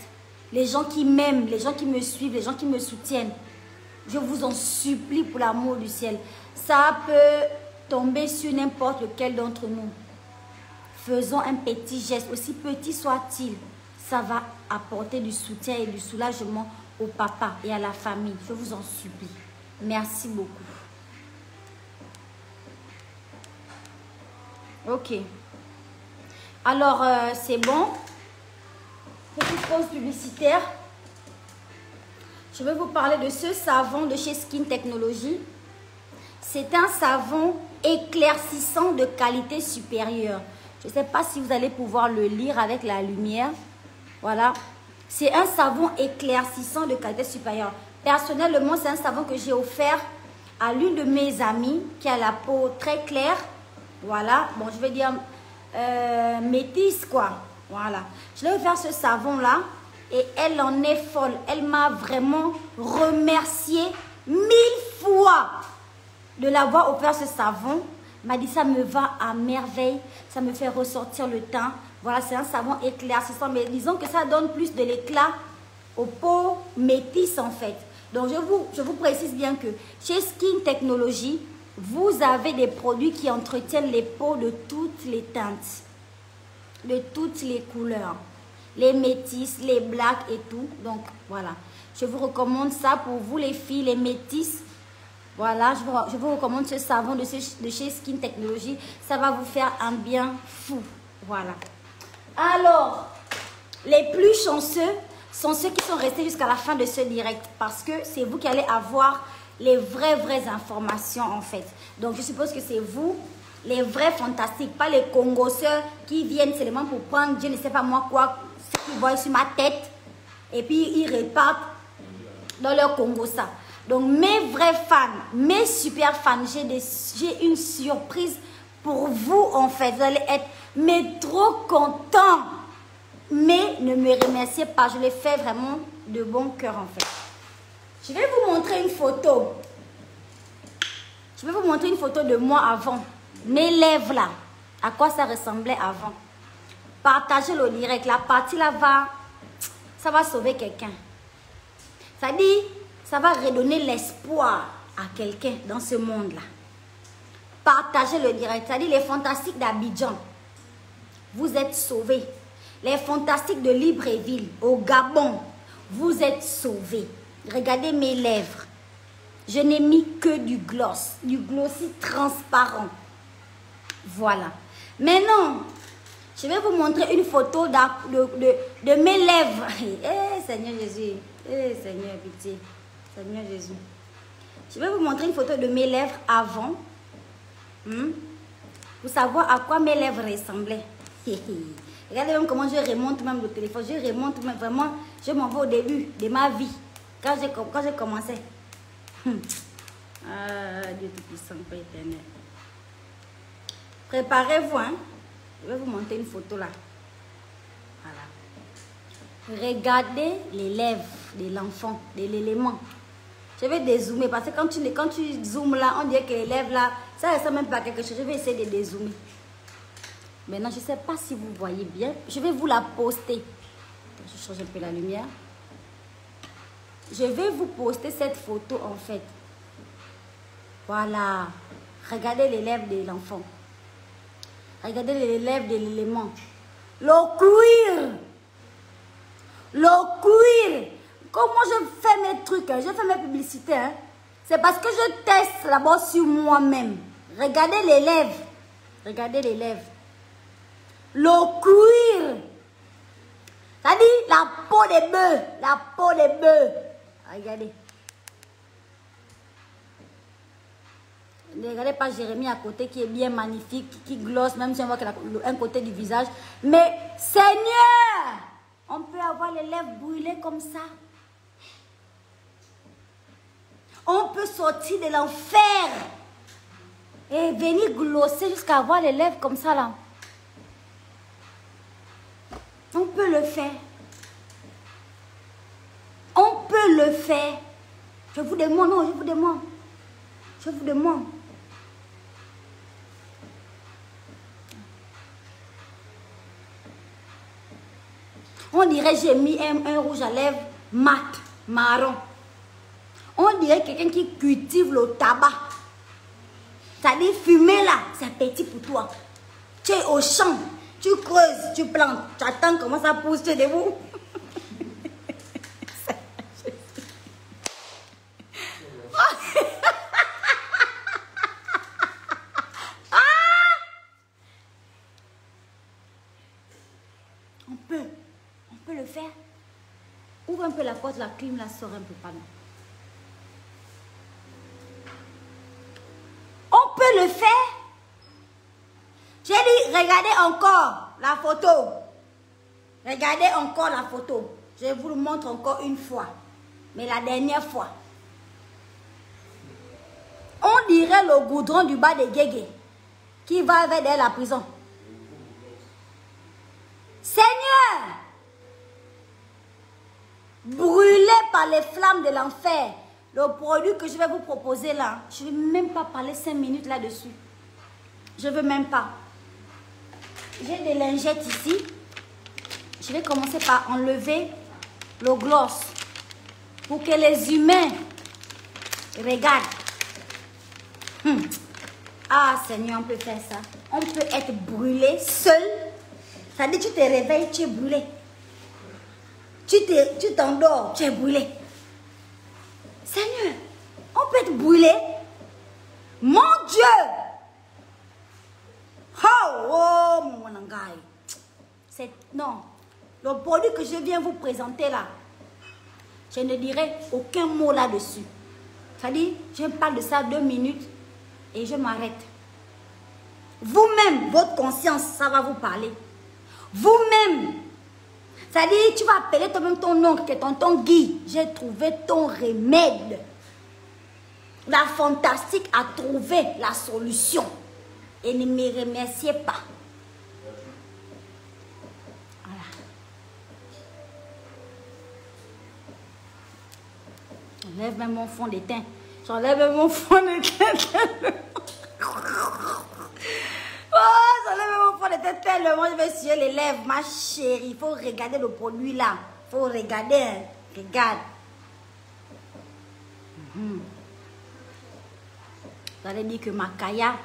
Les gens qui m'aiment, les gens qui me suivent, les gens qui me soutiennent, je vous en supplie pour l'amour du ciel. Ça peut tomber sur n'importe lequel d'entre nous. Faisons un petit geste, aussi petit soit-il. Ça va apporter du soutien et du soulagement au papa et à la famille. Je vous en supplie. Merci beaucoup. Ok. Alors, c'est bon. Petite pause publicitaire. Je vais vous parler de ce savon de chez Skin Technology. C'est un savon éclaircissant de qualité supérieure. Je ne sais pas si vous allez pouvoir le lire avec la lumière. Voilà. C'est un savon éclaircissant de qualité supérieure. Personnellement, c'est un savon que j'ai offert à l'une de mes amies qui a la peau très claire. Voilà. Bon, je vais dire métisse, quoi. Voilà. Je l'ai offert ce savon-là et elle en est folle. Elle m'a vraiment remercié 1000 fois de l'avoir offert ce savon. Elle m'a dit ça me va à merveille. Ça me fait ressortir le teint. Voilà, c'est un savon éclaircissant, mais disons que ça donne plus de l'éclat aux peaux métisses en fait. Donc, je vous précise bien que chez Skin Technology, vous avez des produits qui entretiennent les peaux de toutes les teintes, de toutes les couleurs, les métisses, les blacks et tout. Donc, voilà, je vous recommande ça pour vous les filles, les métisses. Voilà, je vous recommande ce savon de chez Skin Technology. Ça va vous faire un bien fou. Voilà. Alors, les plus chanceux sont ceux qui sont restés jusqu'à la fin de ce direct parce que c'est vous qui allez avoir les vraies informations en fait. Donc, je suppose que c'est vous, les vrais fantastiques, pas les congosseurs qui viennent seulement pour prendre, je ne sais pas moi quoi, ce qu'ils voient sur ma tête et puis ils repartent dans leur congossa. Donc, mes vrais fans, mes super fans, j'ai une surprise pour vous en fait. Vous allez être trop contents. Mais ne me remerciez pas. Je l'ai fait vraiment de bon cœur en fait. Je vais vous montrer une photo. Je vais vous montrer une photo de moi avant. Mes lèvres là. À quoi ça ressemblait avant. Partagez le direct. La partie là ça va sauver quelqu'un. Ça dit, ça va redonner l'espoir à quelqu'un dans ce monde-là. Partagez le direct. Ça dit, les fantastiques d'Abidjan, vous êtes sauvés. Les fantastiques de Libreville, au Gabon, vous êtes sauvés. Regardez mes lèvres. Je n'ai mis que du glossy transparent. Voilà. Maintenant, je vais vous montrer une photo de mes lèvres. Eh, Seigneur Jésus. Eh, Seigneur, pitié. Seigneur Jésus. Je vais vous montrer une photo de mes lèvres avant. Pour savoir à quoi mes lèvres ressemblaient. Regardez même comment je remonte même le téléphone. Je remonte même vraiment. Je m'en vais au début de ma vie. Quand j'ai commencé. Ah, Dieu Tout-Puissant, Père éternel. Préparez-vous, hein. Je vais vous montrer une photo là. Voilà. Regardez les lèvres de l'enfant, de l'élément. Je vais dézoomer parce que quand tu zoomes là, on dirait que les lèvres là, ça ne ressemble même pas à quelque chose. Je vais essayer de dézoomer. Maintenant, je ne sais pas si vous voyez bien. Je vais vous la poster. Je change un peu la lumière. Je vais vous poster cette photo en fait. Voilà. Regardez les lèvres de l'enfant. Regardez les lèvres de l'élément. Le cuir. Le cuir. Comment je fais mes trucs, hein? Je fais mes publicités. Hein? C'est parce que je teste d'abord sur moi-même. Regardez les lèvres. Regardez les lèvres. Le cuir. Ça dit la peau des bœufs. La peau des bœufs. Regardez. Ne regardez pas Jérémie à côté qui est bien magnifique, qui glosse, même si on voit qu'elle a un côté du visage. Mais Seigneur, on peut avoir les lèvres brûlées comme ça. On peut sortir de l'enfer et venir glosser jusqu'à avoir les lèvres comme ça là. On peut le faire. On peut le faire. Je vous demande, non, je vous demande. Je vous demande. On dirait j'ai mis un rouge à lèvres mat, marron. On dirait quelqu'un qui cultive le tabac. C'est-à-dire fumer là, c'est petit pour toi. Tu es au champ, tu creuses, tu plantes, tu attends comment ça pousse, tu es debout. On peut le faire. Ouvre un peu la porte, la clim, la sort un peu, pardon. On peut le faire. J'ai dit, regardez encore la photo. Regardez encore la photo. Je vous le montre encore une fois. Mais la dernière fois. On dirait le goudron du bas de Guégué qui va vers la prison. Seigneur, brûlé par les flammes de l'enfer, le produit que je vais vous proposer là, je ne vais même pas parler 5 minutes là-dessus. Je ne veux même pas. J'ai des lingettes ici. Je vais commencer par enlever le gloss pour que les humains regardent. Ah Seigneur, on peut faire ça. On peut être brûlé seul. Ça dit tu te réveilles, tu es brûlé. Tu t'endors, tu es brûlé. Seigneur, on peut être brûlé. Mon Dieu. Oh, mon angaï. Non. Le produit que je viens vous présenter là, je ne dirai aucun mot là-dessus. C'est-à-dire, je parle de ça 2 minutes et je m'arrête. Vous-même, votre conscience, ça va vous parler. Vous-même, c'est-à-dire, tu vas appeler toi-même ton oncle, qui est tonton Guy. J'ai trouvé ton remède. La fantastique a trouvé la solution. Et ne me remerciez pas. Voilà. J'enlève même mon fond de teint. J'enlève même mon fond de teint. Oh, j'enlève même mon fond de teint tellement je vais suer les lèvres, ma chérie. Il faut regarder le produit là. Il faut regarder. Hein. Regarde. Vous allez dire que ma Kaya,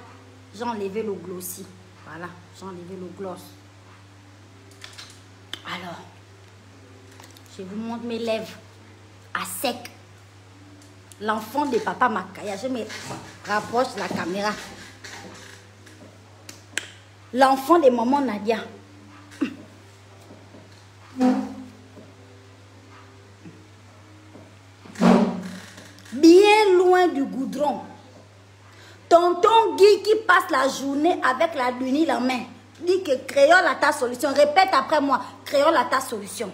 j'ai enlevé le glossy. Voilà, j'ai enlevé le gloss. Alors, je vous montre mes lèvres à sec. L'enfant de papa Makaya, je me rapproche de la caméra. L'enfant de maman Nadia. Bien loin du goudron. Tonton Guy qui passe la journée avec la lunille en main. Dit que créole à ta solution. Répète après moi. Créole à ta solution.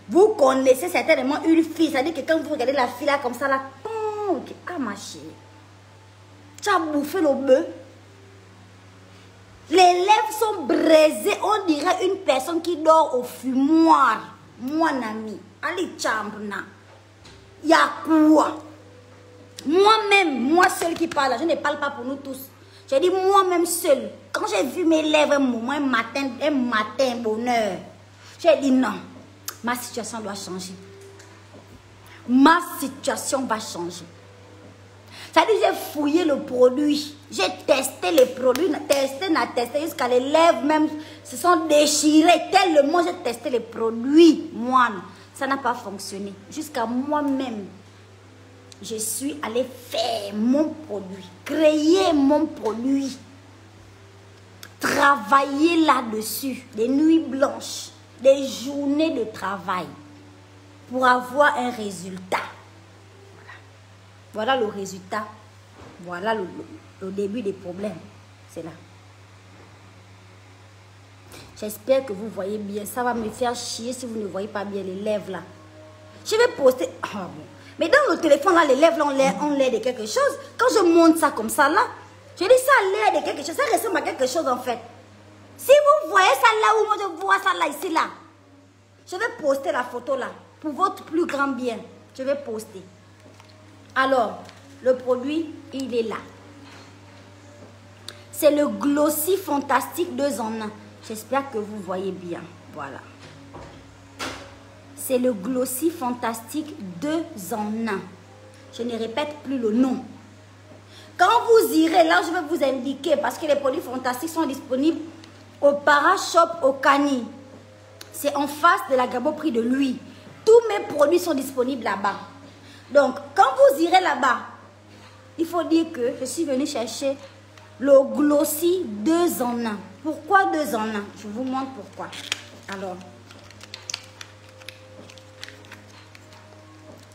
Vous connaissez certainement une fille. C'est-à-dire que quand vous regardez la fille là comme ça là. Ah ma chérie. Tu as bouffé le bœuf. Les lèvres sont braisées. On dirait une personne qui dort au fumoir. Mon ami. Allez, chambna. Y'a quoi? Moi-même, moi seule qui parle, je ne parle pas pour nous tous. J'ai dit moi-même seule. Quand j'ai vu mes lèvres un moment, un matin, bonheur, j'ai dit non, ma situation doit changer. Ma situation va changer. C'est-à-dire j'ai fouillé le produit. J'ai testé les produits, testé jusqu'à les lèvres même se sont déchirées. Tellement j'ai testé les produits, moi. Ça n'a pas fonctionné. Jusqu'à moi-même, je suis allée faire mon produit, créer mon produit, travailler là-dessus, des nuits blanches, des journées de travail pour avoir un résultat. Voilà le résultat. Voilà le début des problèmes. C'est là. J'espère que vous voyez bien. Ça va me faire chier si vous ne voyez pas bien les lèvres là. Je vais poster. Oh, bon. Mais dans le téléphone là, les lèvres là, ont l'air de quelque chose. Quand je monte ça comme ça là, je dis ça a l'air de quelque chose. Ça ressemble à quelque chose en fait. Si vous voyez ça là où moi je vois ça là, ici là, je vais poster la photo là. Pour votre plus grand bien. Je vais poster. Alors, le produit, il est là. C'est le Glossy Fantastique 2 en 1. J'espère que vous voyez bien. Voilà. C'est le Glossy Fantastique 2 en 1. Je ne répète plus le nom. Quand vous irez, là, je vais vous indiquer, parce que les produits fantastiques sont disponibles au Parashop, au Cani. C'est en face de la Gaboprix de lui. Tous mes produits sont disponibles là-bas. Donc, quand vous irez là-bas, il faut dire que je suis venue chercher le Glossy 2 en 1. Pourquoi 2 en 1? Je vous montre pourquoi. Alors,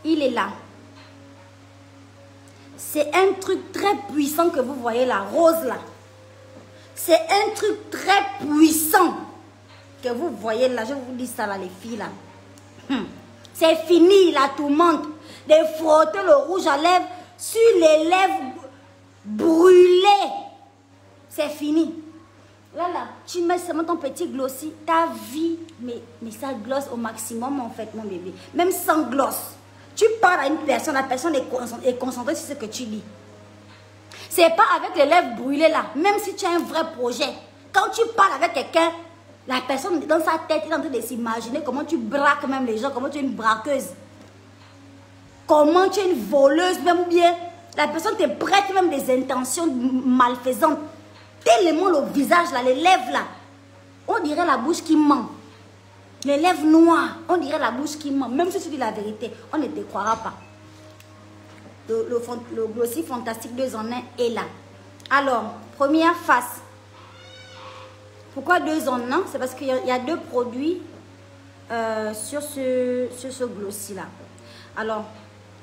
il est là. C'est un truc très puissant que vous voyez là, rose là. C'est un truc très puissant que vous voyez là. Je vous dis ça là, les filles là. C'est fini la tourmente de frotter le rouge à lèvres sur les lèvres brûlées. C'est fini. Là, tu mets seulement ton petit glossy, ta vie, mais ça gloss au maximum en fait, mon bébé. Même sans gloss. Tu parles à une personne, la personne est concentrée sur ce que tu dis. C'est pas avec les lèvres brûlées là, même si tu as un vrai projet. Quand tu parles avec quelqu'un, la personne dans sa tête est en train de s'imaginer comment tu braques même les gens, comment tu es une braqueuse. Comment tu es une voleuse, même ou bien la personne te prête même des intentions malfaisantes. Tellement le visage là, les lèvres là, on dirait la bouche qui ment. Les lèvres noires, on dirait la bouche qui ment. Même si tu dis la vérité, on ne te croira pas. Le Glossy Fantastique 2 en 1 est là. Alors, première face. Pourquoi 2 en 1? C'est parce qu'il y a 2 produits sur ce glossy là. Alors,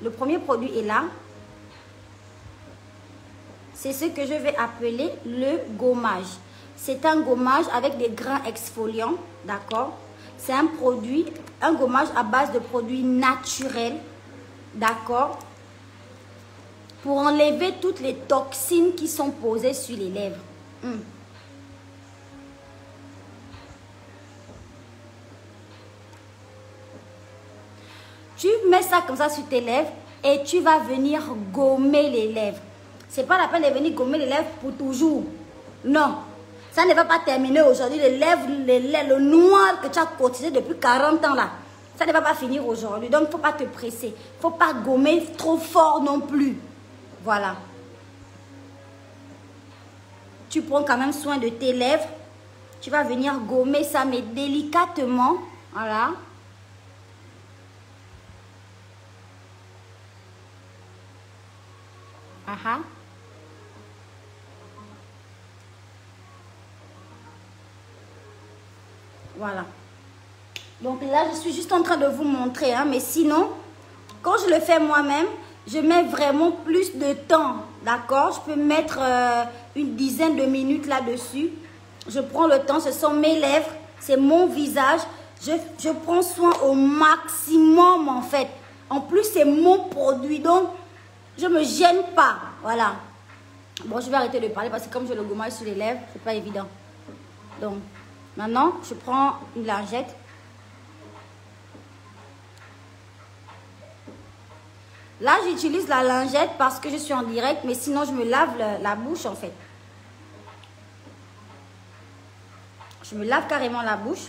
le premier produit est là. C'est ce que je vais appeler le gommage. C'est un gommage avec des grains exfoliants, d'accord? C'est un produit, un gommage à base de produits naturels, d'accord? Pour enlever toutes les toxines qui sont posées sur les lèvres. Tu mets ça comme ça sur tes lèvres et tu vas venir gommer les lèvres. C'est pas la peine de venir gommer les lèvres pour toujours. Non. Ça ne va pas terminer aujourd'hui. Les lèvres, le noir que tu as cotisé depuis 40 ans là, ça ne va pas finir aujourd'hui. Donc, il ne faut pas te presser. Il ne faut pas gommer trop fort non plus. Voilà. tu prends quand même soin de tes lèvres. Tu vas venir gommer ça, mais délicatement. Voilà. Aha. Voilà. Donc là, je suis juste en train de vous montrer. Hein, mais sinon, quand je le fais moi-même, je mets vraiment plus de temps. D'accord? Je peux mettre une dizaine de minutes là-dessus. Je prends le temps. Ce sont mes lèvres. C'est mon visage. Je prends soin au maximum en fait. En plus, c'est mon produit. Donc, je ne me gêne pas. Voilà. Bon, je vais arrêter de parler parce que comme je le gommage sur les lèvres, c'est pas évident. Donc, maintenant, je prends une lingette. Là, j'utilise la lingette parce que je suis en direct, mais sinon, je me lave la bouche en fait. Je me lave carrément la bouche.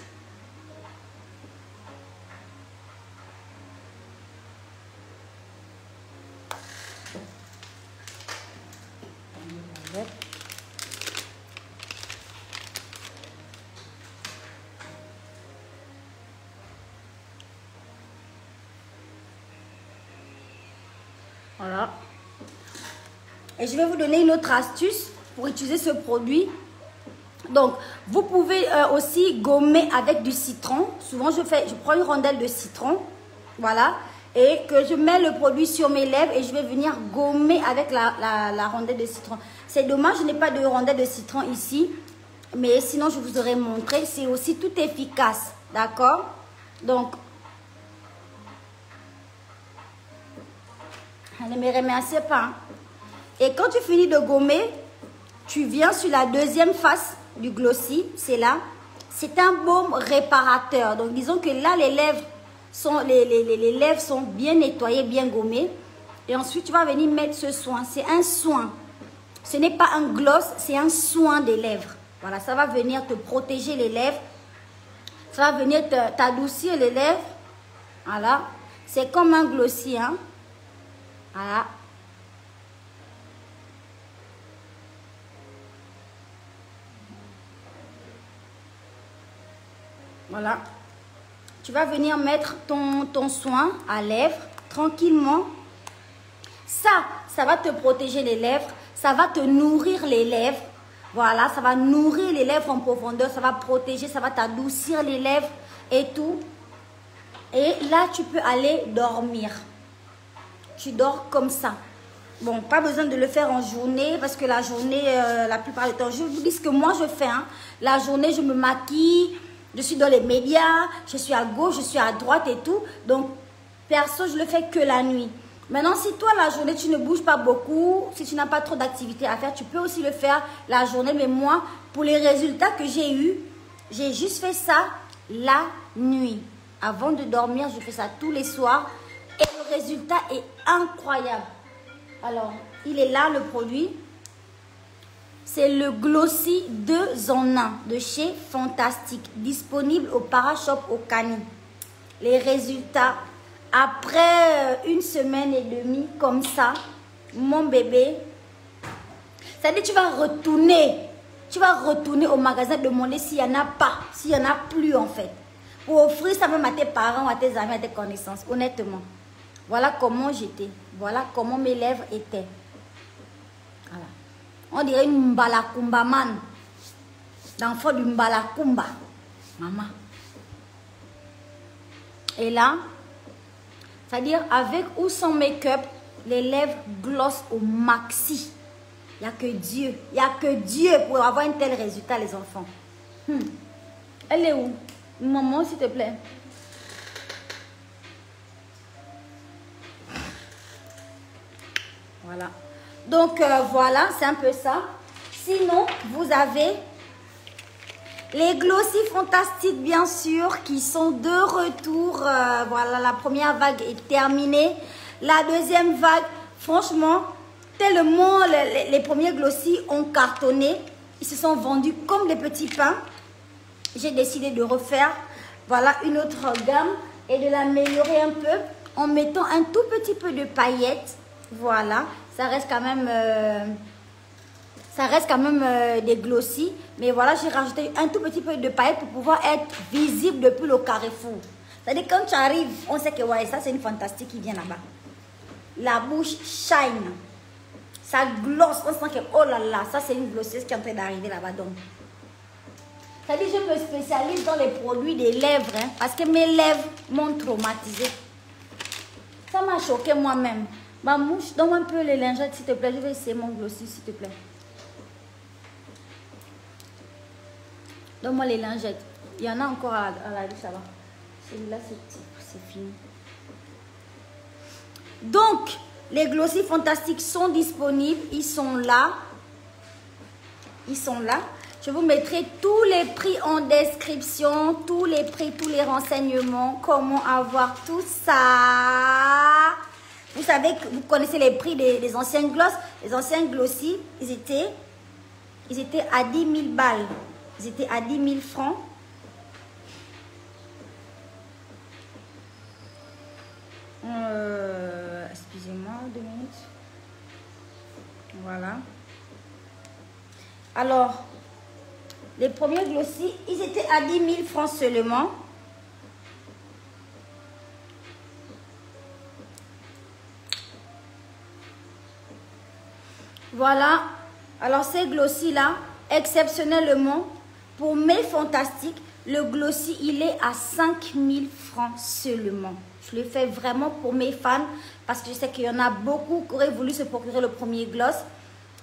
Voilà. Et je vais vous donner une autre astuce pour utiliser ce produit. Donc, vous pouvez aussi gommer avec du citron. Souvent, je prends une rondelle de citron. Voilà. Et que je mets le produit sur mes lèvres et je vais venir gommer avec la rondelle de citron. C'est dommage, je n'ai pas de rondelle de citron ici. Mais sinon, je vous aurais montré. C'est aussi tout efficace. D'accord? Donc, ne me remerciez pas. Hein. Et quand tu finis de gommer, tu viens sur la deuxième face du glossy. C'est là. C'est un baume réparateur. Donc, disons que là, les lèvres sont bien nettoyées, bien gommées. Et ensuite, tu vas venir mettre ce soin. C'est un soin. Ce n'est pas un gloss, c'est un soin des lèvres. Voilà, ça va venir te protéger les lèvres. Ça va venir t'adoucir les lèvres. Voilà. C'est comme un glossy, hein. Voilà. Voilà. Tu vas venir mettre ton soin à lèvres tranquillement. Ça va te protéger les lèvres. Ça va te nourrir les lèvres. Voilà, ça va nourrir les lèvres en profondeur. Ça va protéger, ça va t'adoucir les lèvres et tout. Et là, tu peux aller dormir. Tu dors comme ça. Bon, pas besoin de le faire en journée parce que la journée, la plupart du temps, je vous dis ce que moi je fais. Hein. La journée, je me maquille, je suis dans les médias, je suis à gauche, je suis à droite et tout. Donc, perso, je le fais que la nuit. Maintenant, si toi, la journée, tu ne bouges pas beaucoup, si tu n'as pas trop d'activités à faire, tu peux aussi le faire la journée. Mais moi, pour les résultats que j'ai eus, j'ai juste fait ça la nuit. Avant de dormir, je fais ça tous les soirs. Et le résultat est incroyable. Alors, il est là le produit. C'est le Glossy 2 en 1 de chez Fantastique. Disponible au Parashop au Cani. Les résultats, après une semaine et demie comme ça, mon bébé, c'est-à-dire tu vas retourner. Tu vas retourner au magasin demander s'il n'y en a pas, s'il n'y en a plus en fait. Pour offrir ça même à tes parents, à tes amis, à tes connaissances, honnêtement. Voilà comment j'étais. Voilà comment mes lèvres étaient. Voilà. On dirait une mbalakumba man. L'enfant du mbalakumba. Maman. Et là, c'est-à-dire avec ou sans make-up, les lèvres glossent au maxi. Il n'y a que Dieu. Il n'y a que Dieu pour avoir un tel résultat, les enfants. Elle est où? Maman, s'il te plaît. Voilà. Donc, voilà, c'est un peu ça. Sinon, vous avez les Glossy Fantastiques, bien sûr, qui sont de retour. Voilà, la première vague est terminée. La deuxième vague, franchement, tellement les premiers Glossy ont cartonné. Ils se sont vendus comme des petits pains. J'ai décidé de refaire, voilà, une autre gamme et de l'améliorer un peu en mettant un tout petit peu de paillettes. Voilà, ça reste quand même, Ça reste quand même des glossy. Mais voilà, j'ai rajouté un tout petit peu de paillettes pour pouvoir être visible depuis le carrefour. C'est-à-dire quand tu arrives, on sait que ouais, ça c'est une fantastique qui vient là-bas. La bouche shine. Ça glosse. On sent que oh là là, ça c'est une glosseuse qui est en train d'arriver là-bas. Donc, c'est-à-dire je me spécialise dans les produits des lèvres. Hein, parce que mes lèvres m'ont traumatisée. Ça m'a choqué moi-même. Ma mouche, donne-moi un peu les lingettes s'il te plaît. Je vais essayer mon glossy s'il te plaît. Donne-moi les lingettes. Il y en a encore à la douche, ça va. Celui-là, c'est fini. Donc, les glossy fantastiques sont disponibles. Ils sont là. Ils sont là. Je vous mettrai tous les prix en description. Tous les prix, tous les renseignements. Comment avoir tout ça. Vous savez que vous connaissez les prix des anciennes glosses. Les anciennes glossy, ils étaient à 10 000 balles. Ils étaient à 10 000 francs. Excusez-moi, 2 minutes. Voilà. Alors, les premiers glossy, ils étaient à 10 000 francs seulement. Voilà. Alors, ces glossy-là, exceptionnellement, pour mes fantastiques, le glossy, il est à 5 000 francs seulement. Je le fais vraiment pour mes fans parce que je sais qu'il y en a beaucoup qui auraient voulu se procurer le premier gloss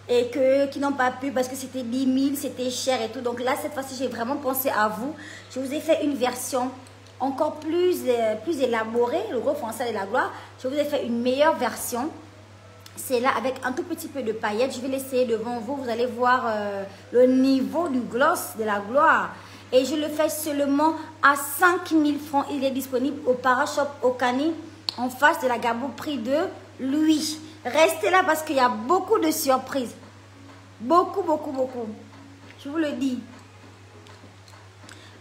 et qui n'ont pas pu parce que c'était 10 000, c'était cher et tout. Donc là, cette fois-ci, j'ai vraiment pensé à vous. Je vous ai fait une version encore plus élaborée, le gros français de la gloire. Je vous ai fait une meilleure version. C'est là avec un tout petit peu de paillettes. Je vais l'essayer devant vous. Vous allez voir le niveau du gloss de la gloire. Et je le fais seulement à 5 000 francs. Il est disponible au Parashop Okani en face de la Gabou prix de Louis. Restez là parce qu'il y a beaucoup de surprises. Beaucoup, beaucoup, beaucoup. Je vous le dis.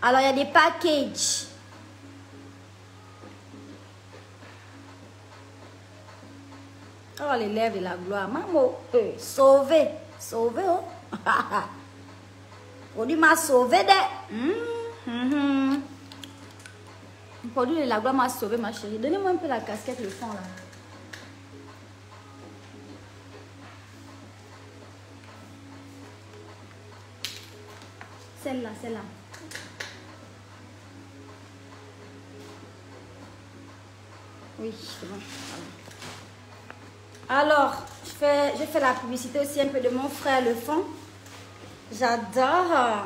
Alors, il y a des packages. Oh, les lèvres de la gloire. Maman, sauvé. Sauvé, oh. Le produit m'a sauvé de. Le produit de la gloire m'a sauvé, ma chérie. Donnez-moi un peu la casquette, le fond, là. Celle-là, celle-là. Oui, c'est bon. Alors, je fais la publicité aussi un peu de mon frère Le Fond. J'adore.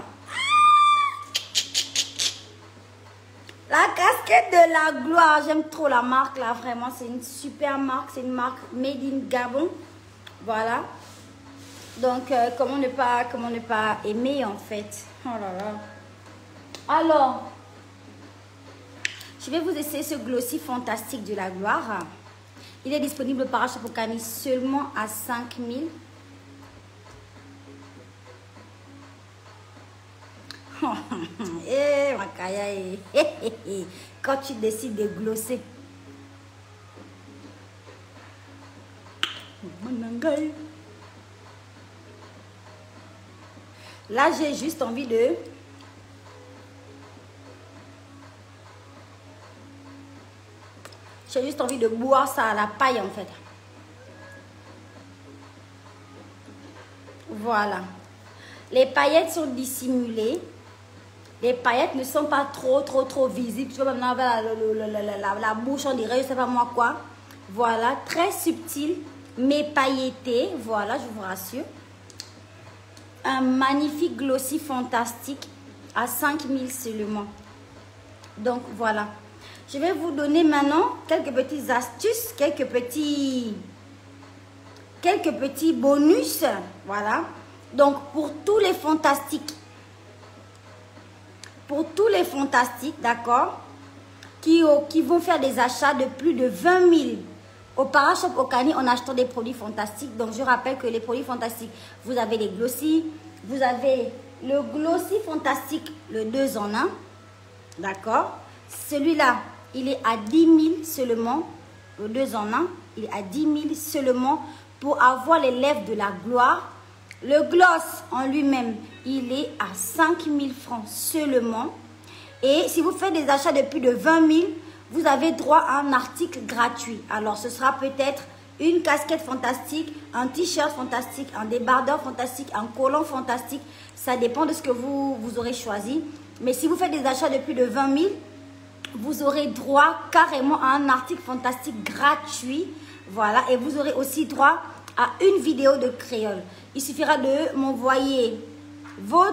La casquette de la gloire. J'aime trop la marque là, vraiment. C'est une super marque. C'est une marque Made in Gabon. Voilà. Donc, comment ne pas aimer en fait. Oh là là. Alors, je vais vous essayer ce glossy fantastique de la gloire. Il est disponible au Parashop Okani seulement à 5 000. Eh, Makaya, quand tu décides de glosser. Là, j'ai juste envie de... J'ai juste envie de boire ça à la paille, en fait. Voilà. Les paillettes sont dissimulées. Les paillettes ne sont pas trop visibles. Tu vois, maintenant, avec la bouche, on dirait, je sais pas moi quoi. Voilà, très subtil, mais pailleté. Voilà, je vous rassure. Un magnifique glossy fantastique à 5 000 seulement. Donc, voilà. Je vais vous donner maintenant quelques petites astuces, quelques petits bonus. Voilà. Donc, pour tous les fantastiques, d'accord, qui vont faire des achats de plus de 20 000 au Parashop Okani en achetant des produits fantastiques. Donc, je rappelle que les produits fantastiques, vous avez les glossy, vous avez le glossy fantastique, le 2 en 1, d'accord. Celui-là, il est à 10 000 seulement, le 2 en 1, il est à 10 000 seulement pour avoir les lèvres de la gloire Le gloss en lui-même, il est à 5 000 francs seulement. Et si vous faites des achats de plus de 20 000, vous avez droit à un article gratuit. Alors, ce sera peut-être une casquette fantastique, un t-shirt fantastique, un débardeur fantastique, un collant fantastique. Ça dépend de ce que vous aurez choisi. Mais si vous faites des achats de plus de 20 000, vous aurez droit carrément à un article fantastique gratuit. Voilà. Et vous aurez aussi droit à une vidéo de créole. Il suffira de m'envoyer vos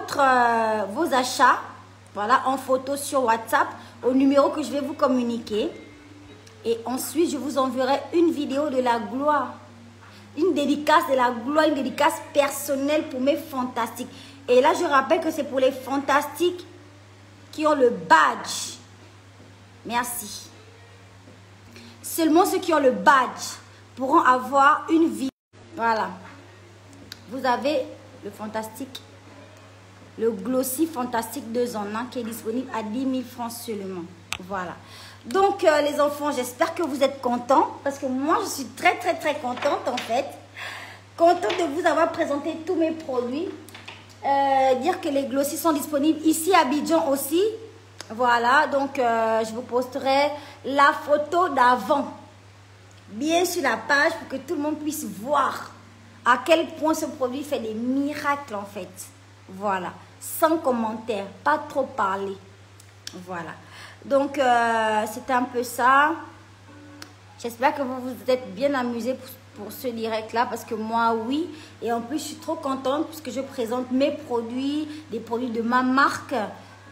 achats, voilà, en photo sur WhatsApp au numéro que je vais vous communiquer. Et ensuite, je vous enverrai une vidéo de la gloire. Une dédicace de la gloire, une dédicace personnelle pour mes fantastiques. Et là, je rappelle que c'est pour les fantastiques qui ont le badge. Merci. Seulement ceux qui ont le badge pourront avoir une vie. Voilà. Vous avez le fantastique, le glossy fantastique 2 en 1 qui est disponible à 10 000 francs seulement. Voilà. Donc, les enfants, j'espère que vous êtes contents. Parce que moi, je suis très, très, très contente en fait. Contente de vous avoir présenté tous mes produits. Dire que les glossy sont disponibles ici à Abidjan aussi. Voilà. Donc, je vous posterai la photo d'avant. Bien sur la page pour que tout le monde puisse voir à quel point ce produit fait des miracles en fait. Voilà. Sans commentaire. Pas trop parler. Voilà. Donc, c'était un peu ça. J'espère que vous vous êtes bien amusés pour ce direct-là. Parce que moi, oui. Et en plus, je suis trop contente puisque je présente mes produits. Des produits de ma marque.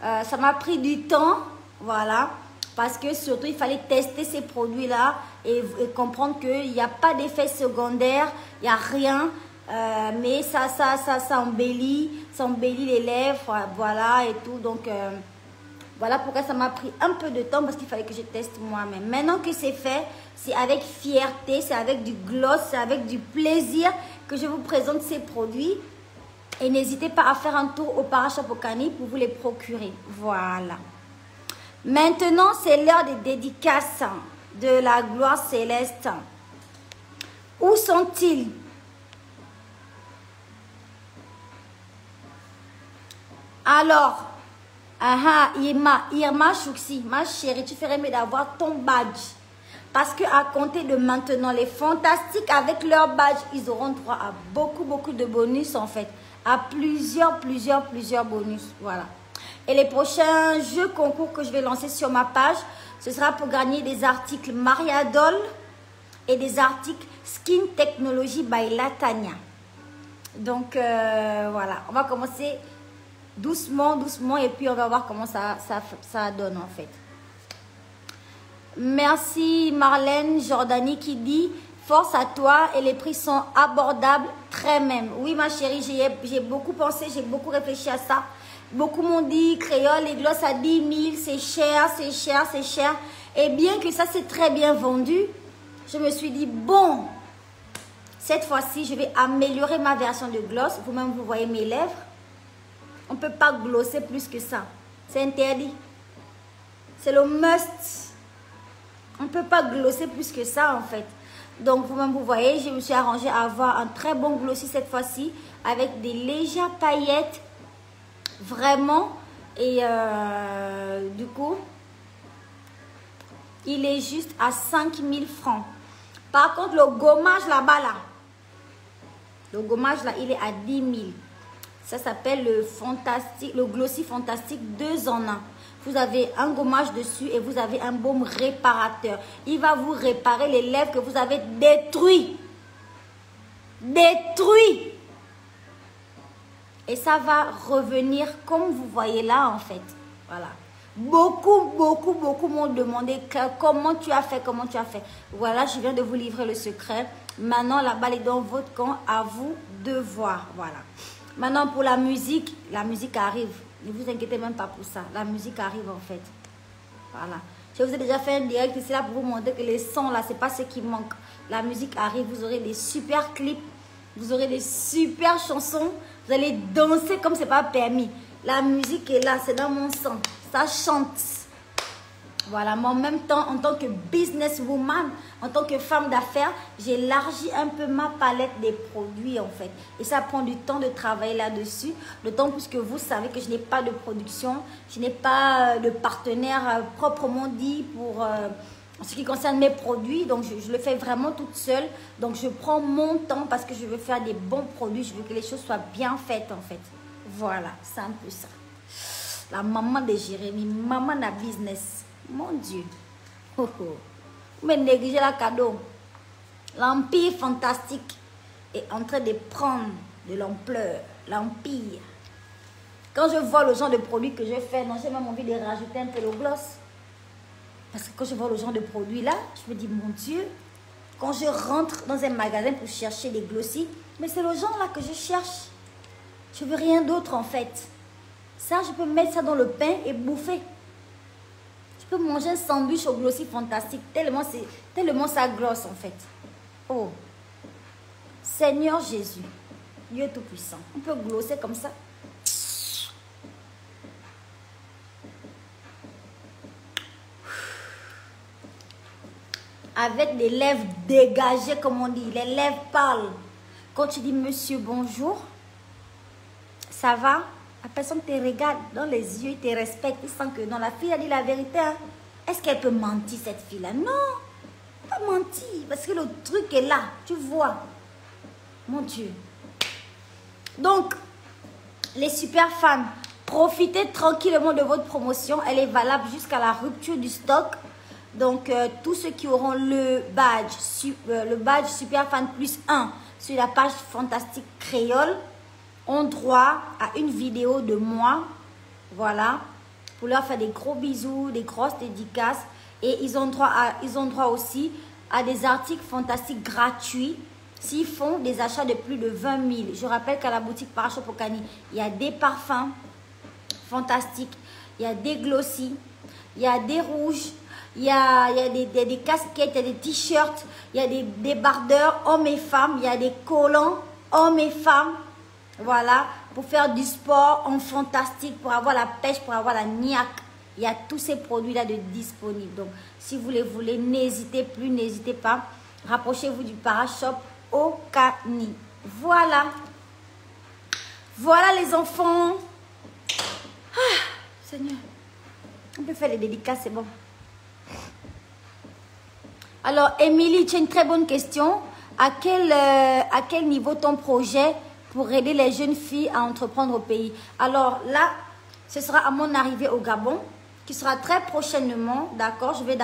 Ça m'a pris du temps. Voilà. Parce que surtout, il fallait tester ces produits-là. Et comprendre qu'il n'y a pas d'effet secondaire. Il n'y a rien. Mais ça embellit. Ça embellit les lèvres. Voilà et tout. Donc... voilà pourquoi ça m'a pris un peu de temps parce qu'il fallait que je teste moi-même. Maintenant que c'est fait, c'est avec fierté, c'est avec du gloss, c'est avec du plaisir que je vous présente ces produits. Et n'hésitez pas à faire un tour au Parashop Okani pour vous les procurer. Voilà. Maintenant, c'est l'heure des dédicaces de la gloire céleste. Où sont-ils? Alors... Irma Chouxi, ma chérie, tu ferais mieux d'avoir ton badge. Parce qu'à compter de maintenant, les fantastiques avec leur badge, ils auront droit à beaucoup de bonus en fait. À plusieurs bonus. Voilà. Et les prochains jeux concours que je vais lancer sur ma page, ce sera pour gagner des articles Mariadol et des articles Skin Technology by Latanya. Donc voilà, on va commencer... doucement et puis on va voir comment ça donne en fait. Merci Marlène Jordani qui dit force à toi et les prix sont abordables très même. Oui ma chérie, j'ai beaucoup pensé, j'ai beaucoup réfléchi à ça. Beaucoup m'ont dit créole, les glosses à 10 000, c'est cher, c'est cher, c'est cher. Et bien que ça c'est très bien vendu, je me suis dit bon, cette fois-ci je vais améliorer ma version de gloss. Vous-même vous voyez mes lèvres. On ne peut pas glosser plus que ça. C'est interdit. C'est le must. On ne peut pas glosser plus que ça en fait. Donc vous-même vous voyez, je me suis arrangée à avoir un très bon glossy cette fois-ci. Avec des légères paillettes. Vraiment. Et du coup, il est juste à 5 000 francs. Par contre, le gommage là-bas là. Le gommage là, il est à 10 000. Ça s'appelle le glossy fantastique 2 en 1. Vous avez un gommage dessus et vous avez un baume réparateur. Il va vous réparer les lèvres que vous avez détruites. Et ça va revenir comme vous voyez là en fait. Voilà. Beaucoup m'ont demandé comment tu as fait, Voilà, je viens de vous livrer le secret. Maintenant, la balle est dans votre camp. À vous de voir. Voilà. Maintenant, pour la musique arrive. Ne vous inquiétez même pas pour ça. La musique arrive en fait. Voilà. Je vous ai déjà fait un direct ici là pour vous montrer que les sons là, c'est pas ce qui manque. La musique arrive. Vous aurez des super clips. Vous aurez des super chansons. Vous allez danser comme c'est pas permis. La musique est là. C'est dans mon sang. Ça chante. Voilà, mais en même temps, en tant que businesswoman, en tant que femme d'affaires, j'élargis un peu ma palette des produits en fait. Et ça prend du temps de travailler là-dessus. D'autant plus que vous savez que je n'ai pas de production, je n'ai pas de partenaire proprement dit pour en ce qui concerne mes produits. Donc, je le fais vraiment toute seule. Donc, je prends mon temps parce que je veux faire des bons produits. Je veux que les choses soient bien faites en fait. Voilà, c'est un peu ça. La maman de Jérémy, maman de business. Mon Dieu. Oh, oh. Mais négligez la cadeau. L'empire fantastique est en train de prendre de l'ampleur. L'empire. Quand je vois le genre de produits que je fais, non, j'ai même envie de rajouter un peu de gloss. Parce que quand je vois le genre de produits là, je me dis, mon Dieu, quand je rentre dans un magasin pour chercher des glossy, mais c'est le genre là que je cherche. Je veux rien d'autre en fait. Ça, je peux mettre ça dans le pain et bouffer. Je peux manger un sandwich au glossy fantastique, tellement ça gloss en fait. Oh, Seigneur Jésus, Dieu Tout-Puissant, on peut glosser comme ça. Avec des lèvres dégagées comme on dit, les lèvres parlent. Quand tu dis monsieur bonjour, ça va? La personne te regarde dans les yeux, il te respecte, il sent que non, la fille a dit la vérité. Hein? Est-ce qu'elle peut mentir cette fille-là? Non, pas mentir, parce que le truc est là, tu vois. Mon Dieu. Donc, les super fans, profitez tranquillement de votre promotion. Elle est valable jusqu'à la rupture du stock. Donc, tous ceux qui auront le badge super fan plus 1 sur la page Fantastique Créole ont droit à une vidéo de moi, voilà, pour leur faire des gros bisous, des grosses dédicaces. Et ils ont droit aussi à des articles fantastiques gratuits s'ils font des achats de plus de 20 000. Je rappelle qu'à la boutique Parashop Okani, il y a des parfums fantastiques, il y a des glossy, il y a des rouges, il y a des casquettes, il y a des t-shirts, il y a des débardeurs hommes et femmes, il y a des collants hommes et femmes. Voilà, pour faire du sport en fantastique, pour avoir la pêche, pour avoir la niaque. Il y a tous ces produits-là de disponibles. Donc, si vous les voulez, n'hésitez pas. Rapprochez-vous du Parashop Okani. Voilà. Voilà les enfants. Ah, Seigneur. On peut faire les dédicaces, c'est bon. Alors, Émilie, tu as une très bonne question. À quel niveau ton projet pour aider les jeunes filles à entreprendre au pays? Alors là, ce sera à mon arrivée au Gabon, qui sera très prochainement, d'accord? Je vais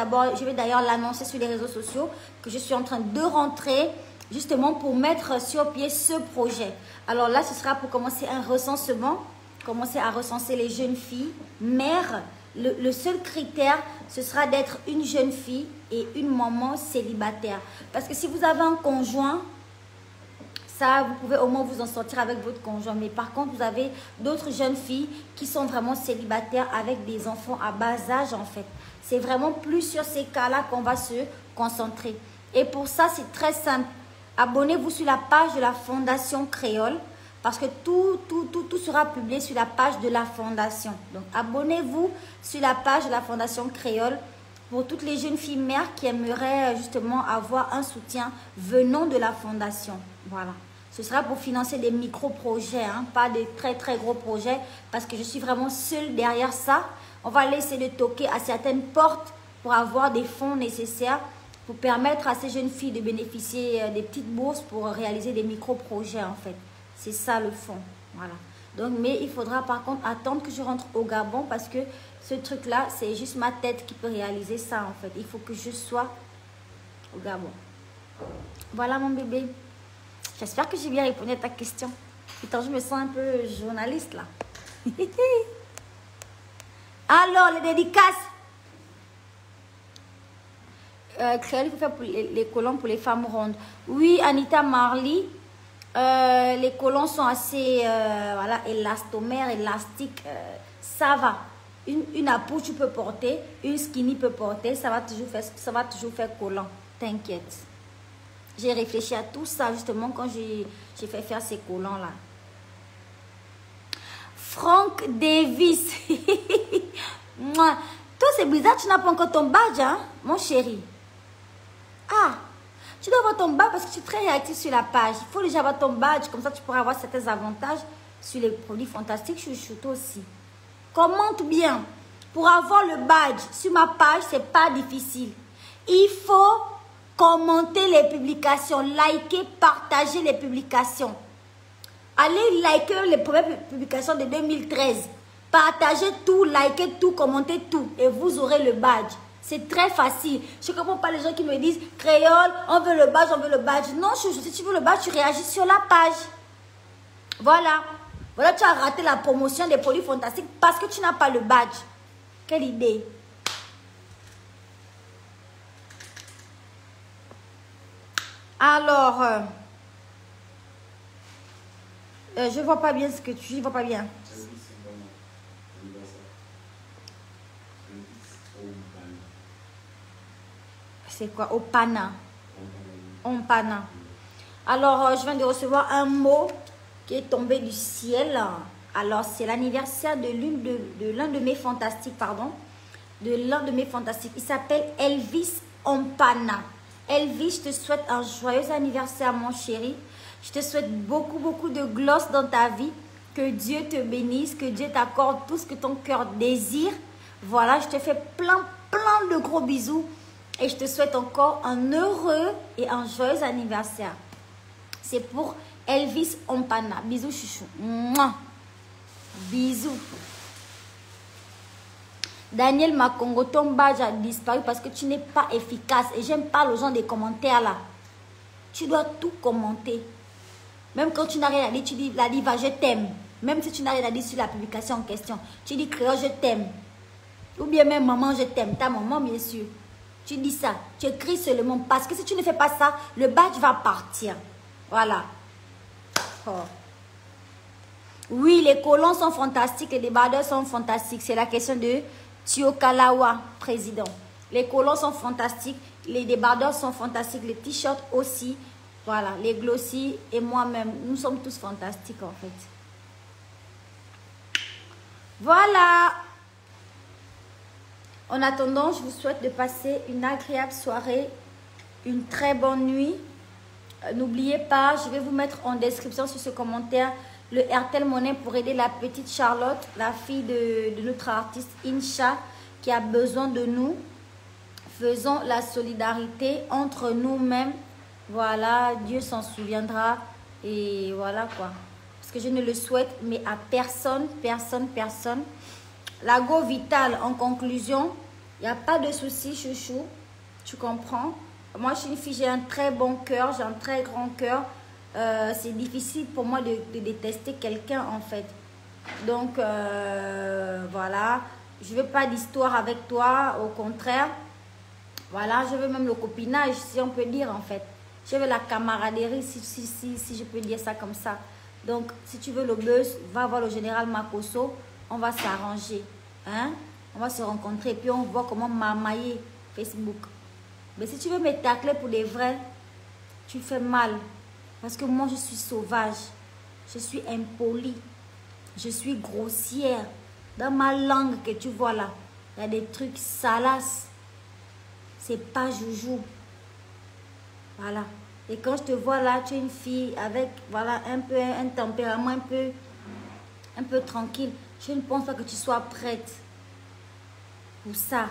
d'ailleurs l'annoncer sur les réseaux sociaux, que je suis en train de rentrer, justement pour mettre sur pied ce projet. Alors là, ce sera pour commencer un recensement, commencer à recenser les jeunes filles, mères. Le seul critère, ce sera d'être une jeune fille et une maman célibataire. Parce que si vous avez un conjoint, ça, vous pouvez au moins vous en sortir avec votre conjoint. Mais par contre, vous avez d'autres jeunes filles qui sont vraiment célibataires avec des enfants à bas âge en fait. C'est vraiment plus sur ces cas-là qu'on va se concentrer. Et pour ça, c'est très simple. Abonnez-vous sur la page de la Fondation Créole parce que tout sera publié sur la page de la Fondation. Donc, abonnez-vous sur la page de la Fondation Créole pour toutes les jeunes filles mères qui aimeraient justement avoir un soutien venant de la Fondation. Voilà. Ce sera pour financer des micro-projets, hein, pas des très gros projets, parce que je suis vraiment seule derrière ça. On va laisser de toquer à certaines portes pour avoir des fonds nécessaires pour permettre à ces jeunes filles de bénéficier des petites bourses pour réaliser des micro-projets en fait. C'est ça le fond. Voilà. Donc, mais il faudra par contre attendre que je rentre au Gabon parce que ce truc-là, c'est juste ma tête qui peut réaliser ça en fait. Il faut que je sois au Gabon. Voilà mon bébé. J'espère que j'ai bien répondu à ta question. Putain, je me sens un peu journaliste là. Alors, les dédicaces. Créole, il faut faire pour les collants pour les femmes rondes. Oui, Anita Marley. Les collants sont assez voilà, élastomères, élastiques. Ça va. Une apouche, tu peux porter. Une skinny peut porter. Ça va toujours faire collant. T'inquiète. J'ai réfléchi à tout ça justement quand j'ai fait faire ces collants-là. Frank Davis. Toi, c'est bizarre, tu n'as pas encore ton badge, hein, mon chéri. Ah, tu dois avoir ton badge parce que tu es très réactif sur la page. Il faut déjà avoir ton badge, comme ça tu pourras avoir certains avantages sur les produits fantastiques. Chouchou, toi aussi. Commente bien. Pour avoir le badge sur ma page, c'est pas difficile. Il faut commenter les publications, liker, partager les publications. Allez liker les premières publications de 2013. Partagez tout, likez tout, commentez tout. Et vous aurez le badge. C'est très facile. Je ne comprends pas les gens qui me disent « Créole, on veut le badge, on veut le badge. » Non, si tu veux le badge, tu réagis sur la page. Voilà. Voilà, tu as raté la promotion des produits fantastiques parce que tu n'as pas le badge. Quelle idée. Alors, je ne vois pas bien ce que tu dis. Je ne vois pas bien. C'est quoi? Opana. Opana. Alors, je viens de recevoir un mot qui est tombé du ciel. Alors, c'est l'anniversaire de l'un de mes fantastiques, pardon. De l'un de mes fantastiques. Il s'appelle Elvis Opana. Elvis, je te souhaite un joyeux anniversaire, mon chéri. Je te souhaite beaucoup, beaucoup de gloss dans ta vie. Que Dieu te bénisse, que Dieu t'accorde tout ce que ton cœur désire. Voilà, je te fais plein de gros bisous. Et je te souhaite encore un heureux et un joyeux anniversaire. C'est pour Elvis Opana. Bisous, chouchou. Mouah. Bisous. Daniel Makongo, ton badge a disparu parce que tu n'es pas efficace. Et j'aime pas les gens des commentaires là. Tu dois tout commenter. Même quand tu n'as rien à dire, tu dis la diva, je t'aime. Même si tu n'as rien à dire sur la publication en question. Tu dis créole, je t'aime. Ou bien même maman, je t'aime. Ta maman, bien sûr. Tu dis ça. Tu écris seulement. Parce que si tu ne fais pas ça, le badge va partir. Voilà. Oh. Oui, les colons sont fantastiques. Les débardeurs sont fantastiques. C'est la question de Tiokalawa, président. Les colons sont fantastiques. Les débardeurs sont fantastiques. Les t-shirts aussi. Voilà. Les glossy et moi-même. Nous sommes tous fantastiques en fait. Voilà. En attendant, je vous souhaite de passer une agréable soirée, une très bonne nuit. N'oubliez pas, je vais vous mettre en description sur ce commentaire le RTL Monnaie pour aider la petite Charlotte, la fille de notre artiste Incha, qui a besoin de nous. Faisons la solidarité entre nous-mêmes. Voilà, Dieu s'en souviendra. Et voilà quoi. Parce que je ne le souhaite, mais à personne, personne. La Go Vital, en conclusion, il n'y a pas de souci, chouchou. Tu comprends? Moi, je suis une fille, j'ai un très bon cœur, j'ai un très grand cœur. C'est difficile pour moi de détester quelqu'un, en fait. Donc, voilà. Je ne veux pas d'histoire avec toi, au contraire. Voilà, je veux même le copinage, si on peut dire, en fait. Je veux la camaraderie, si je peux dire ça comme ça. Donc, si tu veux le buzz, va voir le général Makosso. On va s'arranger. Hein? On va se rencontrer. Et puis, on voit comment mamailler Facebook. Mais si tu veux me tacler pour des vrais, tu fais mal. Parce que moi, je suis sauvage. Je suis impolie. Je suis grossière. Dans ma langue que tu vois là, il y a des trucs salaces. C'est pas joujou. Voilà. Et quand je te vois là, tu es une fille avec voilà, un tempérament un peu tranquille. Je ne pense pas que tu sois prête pour ça.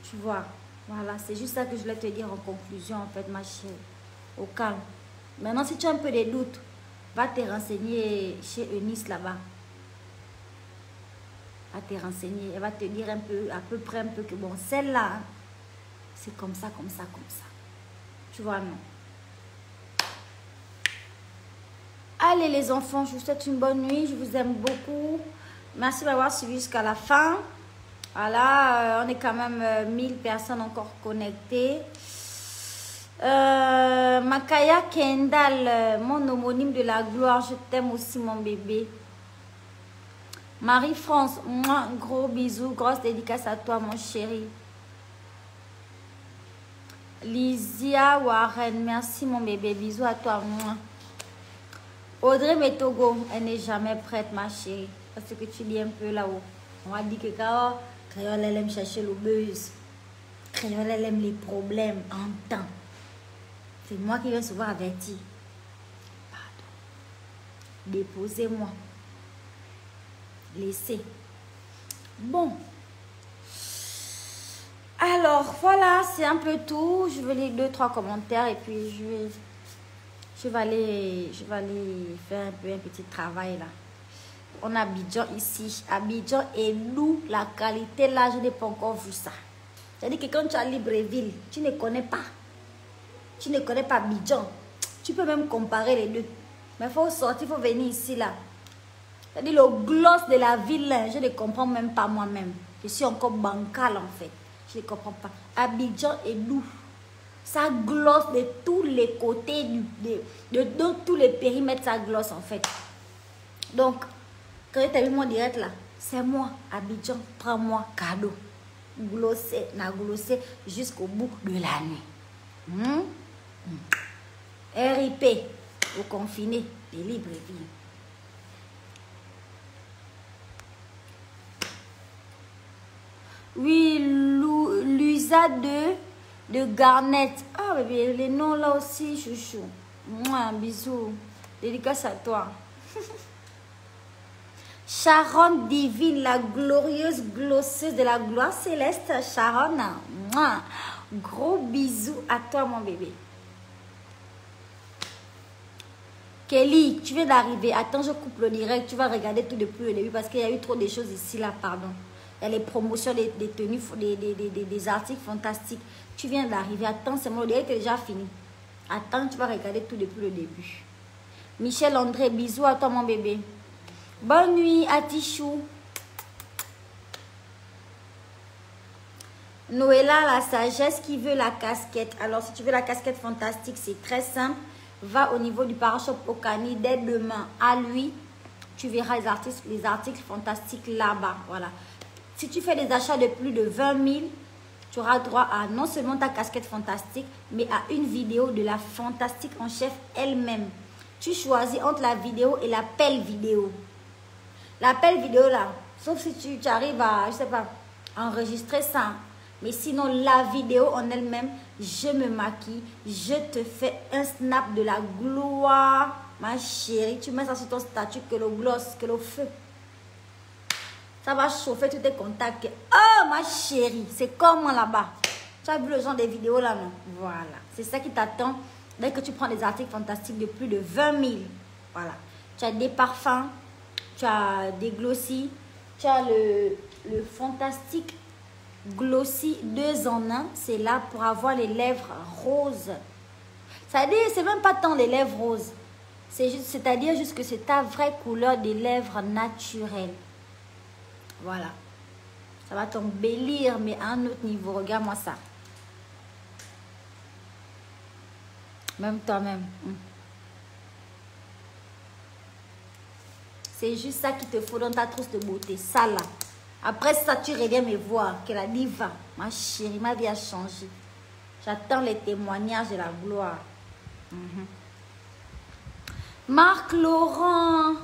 Tu vois. Voilà, c'est juste ça que je voulais te dire en conclusion, en fait, ma chérie. Au calme. Maintenant, si tu as un peu de doutes, va te renseigner chez Eunice là-bas. Va te renseigner. Elle va te dire un peu, à peu près un peu que bon, celle-là, hein, c'est comme ça. Tu vois, non? Allez les enfants, je vous souhaite une bonne nuit. Je vous aime beaucoup. Merci d'avoir suivi jusqu'à la fin. Voilà, on est quand même 1000 personnes encore connectées. Makaya Kendall, mon homonyme de la gloire, je t'aime aussi mon bébé. Marie-France, gros bisous, grosse dédicace à toi mon chéri. Lysia Warren, merci mon bébé, bisous à toi. Audrey Metogo, elle n'est jamais prête ma chérie. Parce que tu dis un peu là-haut. On va dire que quand Créole, elle aime chercher le buzz. Créole, elle aime les problèmes en temps. C'est moi qui viens souvent avertir. Pardon. Déposez-moi. Laissez. Bon. Alors, voilà, c'est un peu tout. Je vais lire 2-3 commentaires et puis je vais aller faire un petit travail là. On a Abidjan ici. Abidjan est lourd. La qualité là, je n'ai pas encore vu ça. C'est-à-dire que quand tu as Libreville, tu ne connais pas. Tu ne connais pas Abidjan. Tu peux même comparer les deux. Mais il faut sortir, il faut venir ici là. C'est-à-dire le gloss de la ville là, je ne comprends même pas moi-même. Je suis encore bancal en fait. Je ne comprends pas. Abidjan est lourd. Ça glosse de tous les côtés, de tous les périmètres, ça glosse en fait. Donc, quand tu as vu mon direct là, c'est moi, Abidjan, prends-moi cadeau. Glosser, n'a glossé jusqu'au bout de la nuit. RIP, au confiné de Libreville. Oui, Luisa de Garnet. Ah, bébé, les noms là aussi, chouchou. Moi, bisous. Dédicace à toi. Sharon divine, la glorieuse glosseuse de la gloire céleste. Sharon, moi. Gros bisous à toi, mon bébé. Kelly, tu viens d'arriver. Attends, je coupe le direct. Tu vas regarder tout depuis le début parce qu'il y a eu trop de choses ici, là, pardon. Il y a les promotions des tenues, des articles fantastiques. Tu viens d'arriver. Attends, c'est mon direct est déjà fini. Attends, tu vas regarder tout depuis le début. Michel André, bisous à toi, mon bébé. Bonne nuit à Tichou. Noëlla, la sagesse qui veut la casquette. Alors, si tu veux la casquette fantastique, c'est très simple. Va au niveau du Parashop Okani dès demain. À lui, tu verras les articles fantastiques là-bas. Voilà. Si tu fais des achats de plus de 20 000, tu auras droit à non seulement ta casquette fantastique, mais à une vidéo de la fantastique en chef elle-même. Tu choisis entre la vidéo et l'appel vidéo. L'appel vidéo là, sauf si tu arrives à, je sais pas, enregistrer ça. Mais sinon, la vidéo en elle-même, je me maquille, je te fais un snap de la gloire. Ma chérie, tu mets ça sur ton statut, que le gloss, que le feu. Ça va chauffer tous tes contacts. Oh, ma chérie, c'est comment là-bas? Tu as vu le genre des vidéos là, non? Voilà. C'est ça qui t'attend dès que tu prends des articles fantastiques de plus de 20 000. Voilà. Tu as des parfums, tu as des glossy, tu as le fantastique glossy 2 en 1. C'est là pour avoir les lèvres roses. C'est-à-dire, c'est même pas tant les lèvres roses. C'est-à-dire juste que c'est ta vraie couleur des lèvres naturelles. Voilà. Ça va t'embellir, mais à un autre niveau. Regarde-moi ça. Même toi-même. C'est juste ça qu'il te faut dans ta trousse de beauté. Ça là. Après ça, tu reviens me voir. Que la diva. Ma chérie, ma vie a changé. J'attends les témoignages de la gloire. Marc Laurent.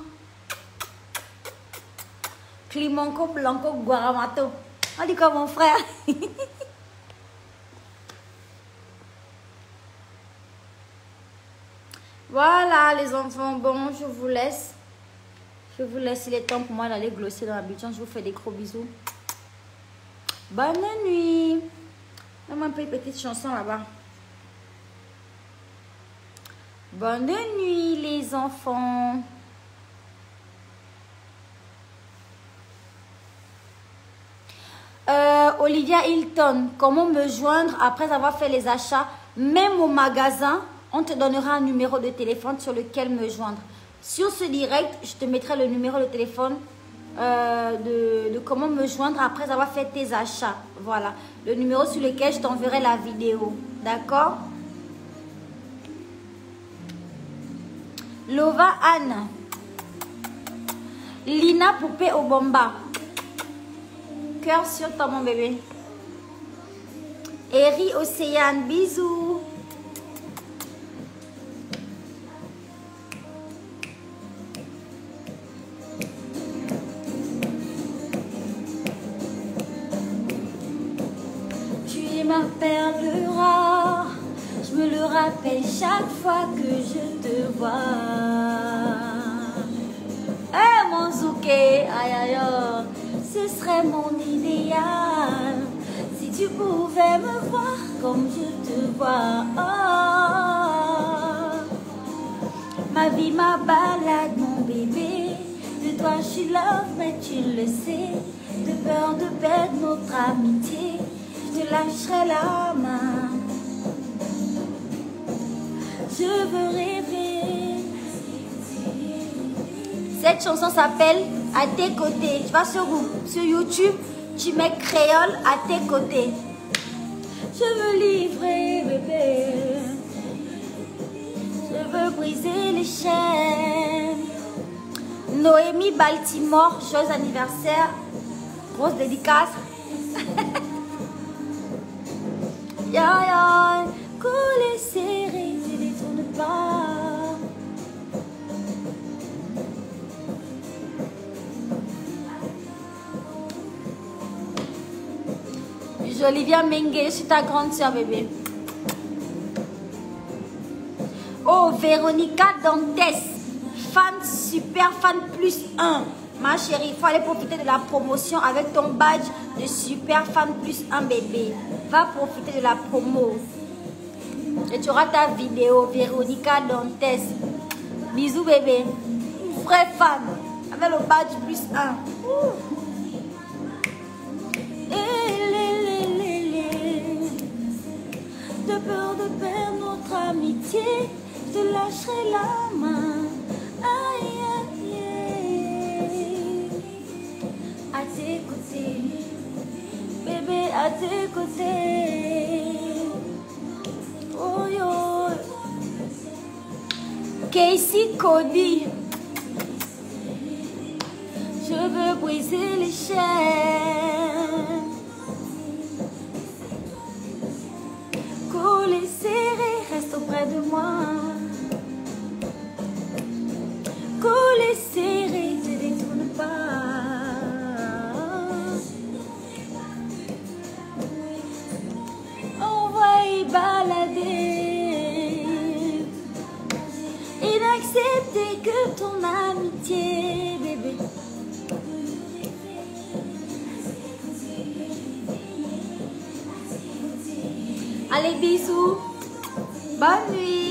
Climonco Blanco Guaramato. On dit comme mon frère. Voilà les enfants. Bon, je vous laisse. Je vous laisse. Il est temps pour moi d'aller glosser dans Abidjan. Je vous fais des gros bisous. Bonne nuit. Donne-moi un peu une petite chanson là-bas. Bonne nuit les enfants. Olivia Hilton, comment me joindre après avoir fait les achats? Même au magasin, on te donnera un numéro de téléphone sur lequel me joindre. Sur ce direct, je te mettrai le numéro de téléphone de comment me joindre après avoir fait tes achats. Voilà, le numéro sur lequel je t'enverrai la vidéo. D'accord? Lova Anne. Lina Poupée au Bomba. Cœur sur toi, mon bébé. Eri Océane, bisous. te rappelle chaque fois que je te vois. Eh mon Zouké, aïe aïe aïe, ce serait mon idéal. Si tu pouvais me voir comme je te vois. Oh. Ma vie, ma balade, mon bébé. De toi je suis love, mais tu le sais. De peur de perdre notre amitié, je te lâcherai la main. Je veux rêver. Cette chanson s'appelle À tes côtés. Tu vas sur YouTube, tu mets Créole à tes côtés. Je veux livrer, bébé. Je veux briser les chaînes. Noémie Baltimore, joyeux anniversaire. Grosse dédicace. Ya ya, collé serré, tu ne détournes pas. Olivia Mengue, je suis ta grande soeur, bébé. Oh, Véronica Dantes, fan, super fan plus 1. Ma chérie, il faut aller profiter de la promotion avec ton badge de super fan plus 1, bébé. Va profiter de la promo. Et tu auras ta vidéo, Véronica Dantes. Bisous, bébé. Une vraie fan avec le badge plus 1. De peur de perdre notre amitié, je te lâcherai la main. Aïe, aïe, aïe. À tes côtés, bébé, à tes côtés. Oh yo. Casey Cody. Je veux briser les chaînes. Collé serré, reste auprès de moi. Collé serré, te détourne pas. On va y balader. Et n'accepter que ton amitié, bébé. Allez, bisous. Bonne nuit.